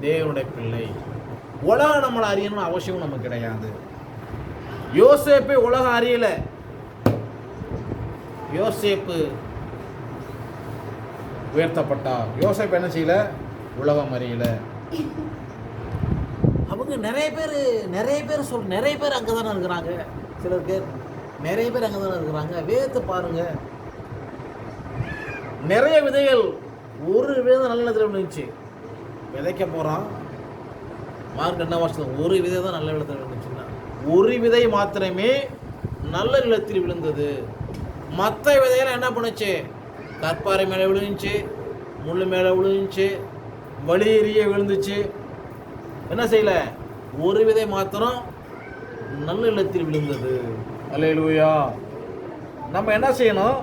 தேவனுடைய பிள்ளை. உலகம் நம்மளை அறியணும்னு அவசியம் நமக்கு கிடையாது. யோசேப்பை உலகம் அறியல. யோசேப்பு உயர்த்தப்பட்டார். யோசேப்பு என்ன செய்யல? உலகம் அறியல. அவங்க நிறைய பேர் அங்கே தானே இருக்கிறாங்க. சிலர் பேர் நிறைய பேர் அங்கே தானே இருக்கிறாங்க. வேதத்தை பாருங்க, நிறைய விதைகள் ஒரு விதை நல்ல நிலத்தில் விழுந்துச்சு. விதைக்க போகிறான், மார்க் 2 வருஷம் ஒரு விதை தான் நல்ல நிலத்தில் விழுந்துச்சுன்னா, ஒரு விதை மாத்திரமே நல்ல நிலத்தில் விழுந்தது. மற்ற விதையெல்லாம் என்ன பண்ணுச்சு? கற்பாறை மேலே விழுந்துச்சு, முள் மேலே விழுந்துச்சு, வழியேறிய விழுந்துச்சு. என்ன செய்யல? ஒரு விதை மாத்திரம் நல்ல நிலத்தில் விழுந்தது. அல்லேலூயா. நம்ம என்ன செய்யணும்?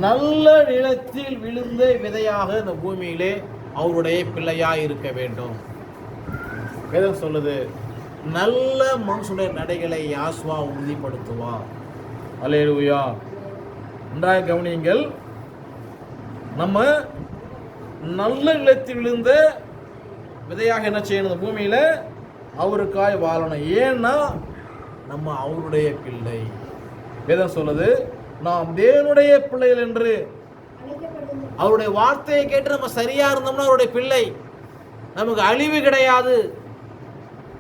நல்ல நிலத்தில் விழுந்த விதையாக இந்த பூமியிலே அவருடைய பிள்ளையாக இருக்க வேண்டும். வேதம் சொல்லுது, நல்ல மனுஷனுடைய நடைகளை யாசுவா உறுதிப்படுத்துவார். அல்லேலூயா. நன்றாக கவனியுங்கள். நம்ம நல்ல நிலத்தில் விழுந்த விதையாக என்ன செய்யணும்? இந்த பூமியில அவருக்காய் வாழணும். ஏன்னா நம்ம அவருடைய பிள்ளை. வேதம் சொல்லுது, நாம் தேவனுடைய பிள்ளைகள் என்று. அவருடைய வார்த்தையை கேட்டு நம்ம சரியா இருந்தோம்னா அவருடைய பிள்ளை. நமக்கு அழிவு கிடையாது.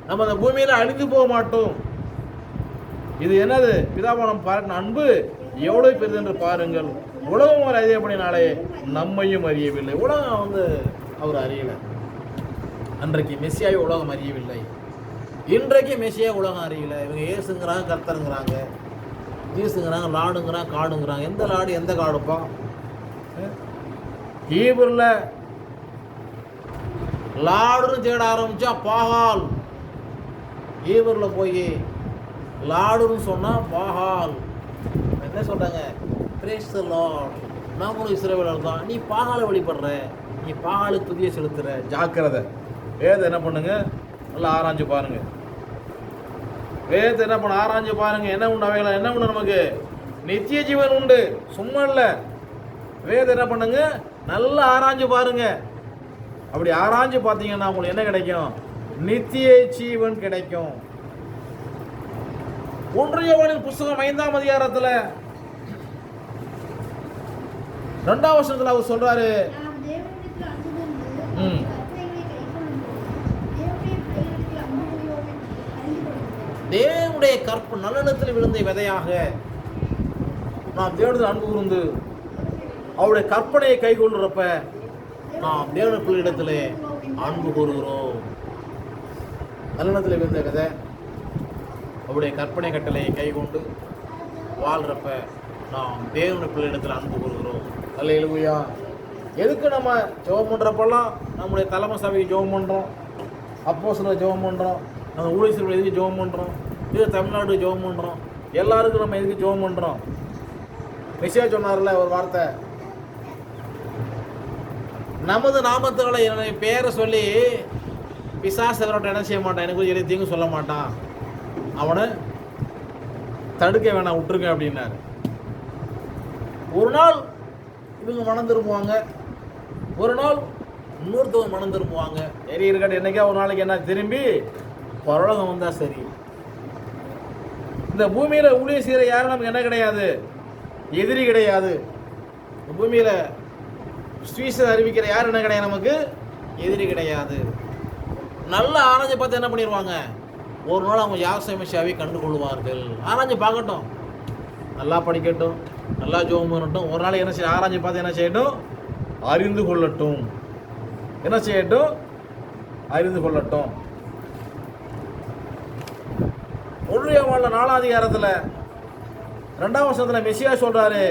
நம்ம அந்த பூமியில அழிந்து போக மாட்டோம். இது என்னது? பிதாவானம் பாராட்டின அன்பு எவ்வளவு பெரிது என்று பாருங்கள். உலகம் அவர் அறியப்படினாலே நம்மையும் அறியவில்லை. உலகம் அவர் அறியல. அன்றைக்கு மெசியாவை உலகம் அறியவில்லை, இன்றைக்கு மெசியா உலகம் அறியல. இவங்க ஏசுங்கிறாங்க, கர்த்தருங்கிறாங்க, ஜீசுங்கிறாங்க, லாடுங்கிறாங்க, காடுங்கிறாங்க. எந்த லாடு எந்த காடுப்பா? ஹீப்ருல லாடுன்னு தேட ஆரம்பிச்சா பாகால். ஹீப்ருல போய் லாடுன்னு சொன்னா பாகால். என்ன சொல்றாங்க? Praise the Lord. நாமளும் இஸ்ரவேலர் தான். நீ பாகாலை வழிபடுற, நீ பாகாலுக்கு துதியை செலுத்துற. ஜாக்கிரதை. வேதம் என்ன பண்ணுங்க? நல்லா ஆராய்ஞ்சு பாருங்க. வேதத்தை என்ன பண்ண? ஆராய்ஞ்சு பாருங்க. என்ன உண்டு அவைகளா? என்ன உண்டு? நமக்கு நித்திய ஜீவன் உண்டு. சும்மா இல்லை. வேதம் என்ன பண்ணுங்க? நல்லா ஆராய்ஞ்சு பாருங்க. அப்படி ஆராய்ஞ்சு பார்த்தீங்கன்னா உங்களுக்கு என்ன கிடைக்கும்? நித்திய ஜீவன் கிடைக்கும். 1 யோவானின் புத்தகம் 5ஆம் அதிகாரத்தில் 2ஆம் வசனத்தில் அவர் சொல்றாரு, தேவனுடைய கற்பு நல்லெண்ணத்தில் விழுந்த விதையாக நாம் தேவனுடைய அன்பு கூர்ந்து அவருடைய கற்பனையை கை கொள்ளுறப்ப நாம் தேவனுடைய பிள்ளையிடத்திலே அன்பு கூறுகிறோம். நல்லெண்ணத்தில் விழுந்த விதை அவருடைய கற்பனை கட்டளையை கை கொண்டு வாழ்றப்ப நாம் தேவனுடைய பிள்ளையிடத்தில் அன்பு கூறுகிறோம். அல்லேலூயா. எதுக்கு நம்ம ஜெபம் பண்ணுறப்பெல்லாம் நம்முடைய தலைமை சபைக்கு ஜெபம் பண்ணுறோம், அப்போஸ்தலர் ஜெபம் பண்ணுறோம், நம்ம ஊழியர்கள் எதுக்கு ஜெபம் பண்ணுறோம், இது தமிழ்நாடு ஜெபம் பண்ணுறோம், எல்லாருக்கும் நம்ம எதுக்கு ஜெபம் பண்ணுறோம்? மெசியா சொன்னார்ல ஒரு வார்த்தை, நமது நாமத்துகளை என்னுடைய பேரை சொல்லி பிசாசவரோட என்ன செய்ய மாட்டான், எனக்கு எதையும் சொல்ல மாட்டான், அவனை தடுக்க வேணாம், விட்டுருங்க அப்படின்னாரு. ஒரு நாள் இவங்க மனம் திரும்புவாங்க, ஒரு நாள் இன்னொருத்தவங்க மனம் திரும்புவாங்க. சரி இருக்கட்டும், என்னைக்கா ஒரு நாளைக்கு என்ன திரும்பி பரலோகம் வந்தால் சரி. இந்த பூமியில் ஊழியம் செய்கிற யாரும் நமக்கு என்ன கிடையாது, எதிரி கிடையாது. இந்த பூமியில் சுவிசேஷம் அறிவிக்கிற யாரும் என்ன கிடையாது, நமக்கு எதிரி கிடையாது. நல்லா ஆராய்ச்சி பார்த்து என்ன பண்ணிடுவாங்க, ஒரு நாள் அவங்க யாசை மெசியாவை கண்டுகொள்வார்கள். ஆராய்ச்சி பார்க்கட்டும், நல்லா படிக்கட்டும், நல்லா ஜெபம் பண்ணட்டும், ஒரு நாள் என்ன செய்ய ஆராய்ச்சி பார்த்து என்ன செய்யட்டும், அறிந்து கொள்ளட்டும். என்ன செய்யட்டும், அறிந்து கொள்ளட்டும். 1 யோவான் 4ஆம் அதிகாரத்தில் 2ஆம் வசனத்தில் மெசியா சொல்றாரு,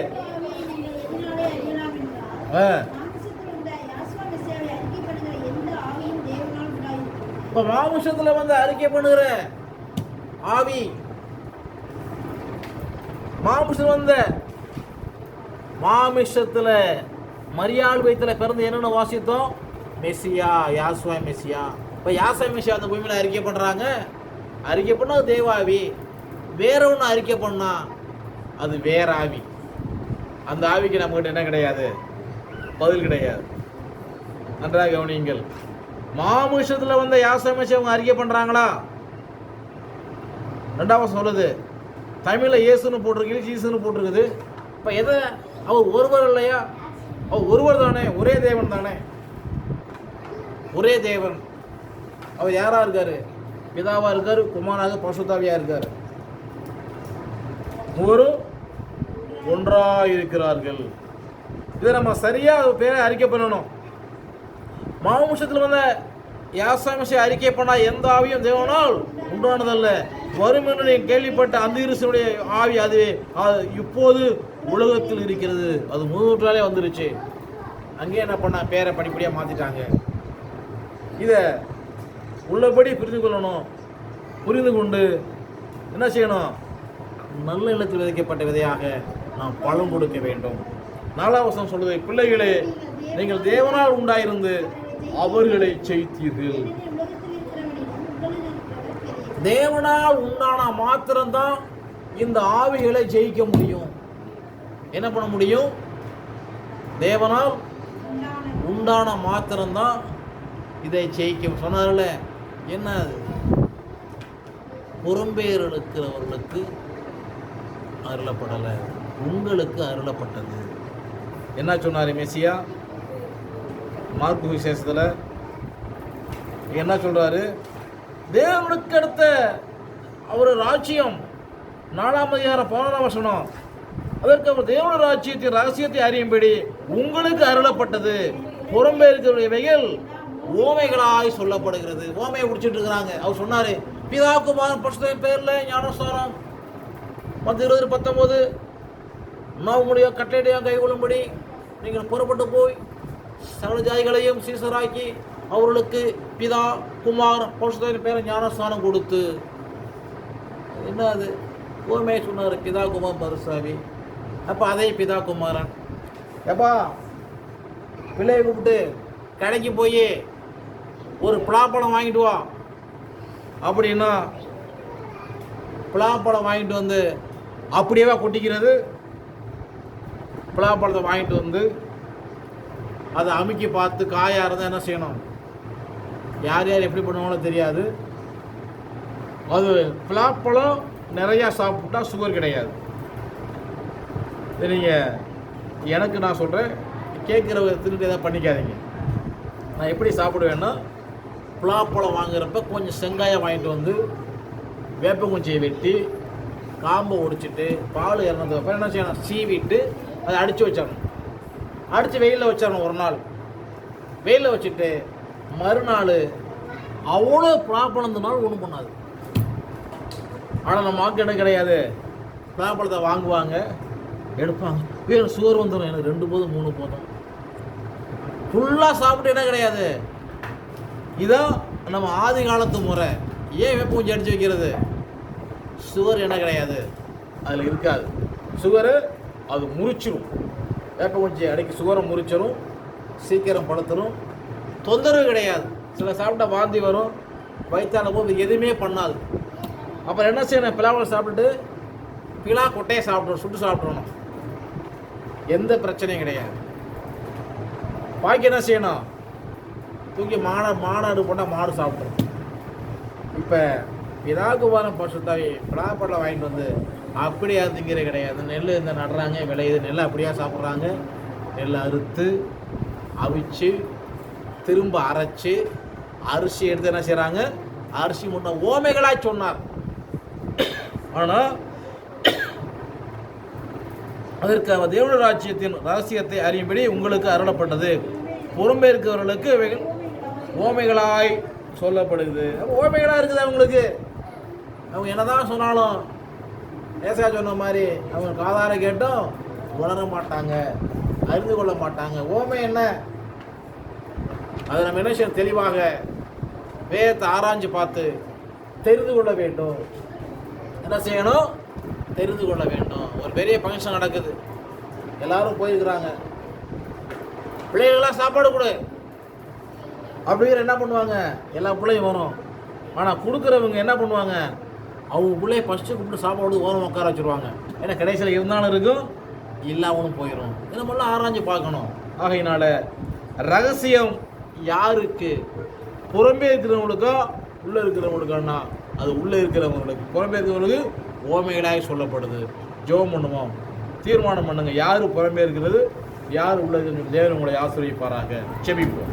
இப்ப மாமிசத்துல வந்து அறிக்கை பண்ணுகிற ஆவி, மாமிசத்துல மரியாள் வயித்துல பிறந்து என்னென்ன வாசித்தோம், மெசியா, யாசுவா மெசியா. இப்ப யாசுவா மெசியா அந்த பூமியில அறிக்கை பண்றாங்க. அறிக்கை பண்ண தேவாவி, வேற ஒன்று அறிக்கை பண்ணா அது வேற ஆவி. அந்த ஆவிக்கு நம்மகிட்ட என்ன கிடையாது, பதில் கிடையாது. நன்றாக கவனியுங்கள். மாமிசத்துல வந்த யாசுவா மெசியா அவங்க அறிக்கை பண்றாங்களா? 2ஆவது சொல்லுது, தமிழ்ல இயேசுன்னு போட்டிருக்கு, ஜீசுன்னு போட்டிருக்குது. இப்ப எதை, அவர் ஒருவர் இல்லையா? அவர் ஒருவர் தானே, ஒரே தேவன் தானே, ஒரே தேவன். அவர் யாரா இருக்காரு? பிதாவா இருக்காரு, குமாராக பரிசுத்தாவியா இருக்காரு. மூவரும் ஒன்றாக இருக்கிறார்கள். இதை நம்ம சரியா பேரை அறிக்கை பண்ணணும். மாமிசத்தில் வந்த யாசுவா மெசியா அறிக்கை பண்ணா எந்த ஆவியும் தேவனால் உண்டானதல்ல, வரும் என்று நீ கேள்விப்பட்ட அந்த இருசனுடைய ஆவி அதுவே இப்போது உலகத்தில் இருக்கிறது. அது முதலே வந்துருச்சு. அங்கேயே என்ன பண்ண, பேரை படிப்படியாக மாற்றிட்டாங்க. இதை உள்ளபடி புரிந்து கொள்ளணும். புரிந்து கொண்டு என்ன செய்யணும், நல்ல நிலத்தில் விதைக்கப்பட்ட விதையாக நாம் பழம் கொடுக்க வேண்டும். 4ஆம் வசனம் சொல்லுது, பிள்ளைகளே நீங்கள் தேவனால் உண்டாயிருந்து அவர்களை ஜெயித்தீர்கள். தேவனால் உண்டான மாத்திரம்தான் இந்த ஆவிகளை ஜெயிக்க முடியும். என்ன பண்ண முடியும்? தேவனால் உண்டான மாத்திரம்தான் இதை ஜெயிக்க சொன்னார்ல. என்ன அது? புறம்பேர் இருக்கிறவர்களுக்கு அருளப்படலை, உங்களுக்கு அருளப்பட்டது. என்ன சொன்னார் மெசியா? மார்க்கு விசேஷத்தில் என்ன சொல்றாரு? தேவனுக்கு அடுத்த அவர் ராஜ்யம், 4ஆம் அதிகாரம் 11ஆம் வசனம், அதற்கு அவர் தேவன ராஜ்யத்தின் ரகசியத்தை அறியும்படி உங்களுக்கு அருளப்பட்டது. புறம்பே இருக்கிறவைகள் ஓமைகளாய் சொல்லப்படுகிறது. ஓமையை முடிச்சுட்டு இருக்கிறாங்க. அவர் சொன்னாரு, பிதா குமாரன் பரிசுத்த பேர்ல ஞானஸ்நானம் 10:20-19 உங்களுடைய கட்டளையாக கைகொள்ளும்படி நீங்கள் புறப்பட்டு போய் சகல ஜாதிகளையும் சீசராக்கி அவர்களுக்கு பிதா குமார் பரிசுத்த பேரை ஞானஸ்நானம் கொடுத்து. என்ன அது? ஓமையை சொன்னார், பிதா குமார் பரிசாவி. அப்போ அதே பிதா குமாரன் எப்பா பிள்ளையை கூப்பிட்டு கடைக்கு போய் ஒரு பலாப்பழம் வாங்கிட்டு வா அப்படின்னா பலாப்பழம் வாங்கிட்டு வந்து அப்படியே கொட்டிக்கிறது. பலாப்பழத்தை வாங்கிட்டு வந்து அதை அமுக்கி பார்த்து காயாக இருந்தால் என்ன செய்யணும்? யார் யார் எப்படி பண்ணுவாங்களோ தெரியாது. அது பலாப்பழம் நிறையா சாப்பிட்டா சுகர் கிடையாது. நீங்கள் எனக்கு நான் சொல்கிறேன், கேட்குற திருட்டு எதாவது பண்ணிக்காதீங்க. நான் எப்படி சாப்பிடுவேன்னா, பலாப்பழம் வாங்குறப்ப கொஞ்சம் செங்காயம் வாங்கிட்டு வந்து வேப்பங்குச்சியை வெட்டி காம்பை ஒடிச்சிட்டு பால் இறந்ததுக்கப்புறம் என்ன செய்யணும், சீவிட்டு அதை அடித்து வச்சிடணும். அடித்து வெயிலில் வச்சிடணும். ஒரு நாள் வெயிலில் வச்சுட்டு மறுநாள் அவ்வளோ பலாப்பழம் இருந்தனாலும் ஒன்றும் பண்ணாது. ஆனால் நம்ம வாக்கு என்ன கிடையாது, பலாப்பழத்தை வாங்குவாங்க, எடுப்பாங்க, வேணும் சுகர் வந்துடும், எனக்கு 2 போதும் 3 போதும், ஃபுல்லாக சாப்பிட்டு என்ன கிடையாது. இதான் நம்ம ஆதி காலத்து முறை. ஏன் வேப்ப குஞ்சு அடித்து வைக்கிறது? சுகர் என்ன கிடையாது, அதில் இருக்காது. சுகரு அது முறிச்சிடும். வேப்ப குஞ்சு அடிக்க சுகரை முறிச்சிடும், சீக்கிரம் படுத்துடும், தொந்தரவு கிடையாது. சில சாப்பிட்டா வாந்தி வரும், வயிற்றால போது எதுவுமே பண்ணாது. அப்புறம் என்ன செய்யணும், பிளாவில் சாப்பிட்டுட்டு பிலா கொட்டையை சாப்பிட்றோம், சுட்டு சாப்பிட்றணும், எந்த பிரச்சனையும் கிடையாது. பாக்கி என்ன செய்யணும், தூக்கி மாநாடு போட்டால் மாடு சாப்பிட்றோம். இப்போ பிதாகுவான பசுத்தாவி பலாப்பழம் வாங்கிட்டு வந்து அப்படியே திங்கிறது கிடையாது. நெல் இந்த நடுறாங்க, விளையுது, நெல் அப்படியே சாப்பிட்றாங்க. நெல் அறுத்து அவிச்சு திரும்ப அரைச்சி அரிசி எடுத்து என்ன செய்கிறாங்க, அரிசி முன்ன ஓமைகளாய் சொன்னார். ஆனால் அதற்கு தேவனுடைய ராஜ்யத்தின் ரகசியத்தை அறியும்படி உங்களுக்கு அருளப்பட்டது. புறம்பேற்கிறவர்களுக்கு இவைகள் ஓமைகளாய் சொல்லப்படுது. அப்போ ஓமைகளாக இருக்குது அவங்களுக்கு. அவங்க என்னதான் சொன்னாலும் ஏசா சொன்ன மாதிரி அவங்க காதார கேட்டும் உணர மாட்டாங்க, அறிந்து கொள்ள மாட்டாங்க. ஓமை என்ன, அதை நம்ம என்ன செய்யணும், தெளிவாக வேதத்தை ஆராய்ஞ்சு பார்த்து தெரிந்து கொள்ள வேண்டும். என்ன செய்யணும், தெரிந்து கொள்ள வேண்டும். ஒரு பெரிய ஃபங்க்ஷன் நடக்குது, எல்லாரும் போயிருக்கிறாங்க. பிள்ளைகள்லாம் சாப்பாடு கொடு அப்படிங்கிற என்ன பண்ணுவாங்க, எல்லா பிள்ளையும் வரும். ஆனால் கொடுக்குறவங்க என்ன பண்ணுவாங்க, அவங்க பிள்ளைய ஃபஸ்ட்டு கூப்பிட்டு சாப்பாடு ஓரம் உட்கார வச்சுருவாங்க. ஏன்னா கடைசியில் இருந்தாலும் இருக்கும், இல்லாமலும் போயிடும். இதை நம்மளாம் ஆராய்ஞ்சு பார்க்கணும். ஆகையினால ரகசியம் யாருக்கு, புறம்பே இருக்கிறவங்களுக்கோ உள்ளே இருக்கிறவங்களுக்கோன்னா அது உள்ளே இருக்கிறவங்களுக்கு, புறம்பே இருக்கிறவங்களுக்கு ஓமைகளாக சொல்லப்படுது. ஜெபம் பண்ணுவோம், தீர்மானம் பண்ணுங்க, யார் புறம்பே இருக்கிறது யார் உள்ளே இருக்கிறது. தேவன் உங்களை ஆசீர்வதிப்பாராக. ஜெபிப்போம்.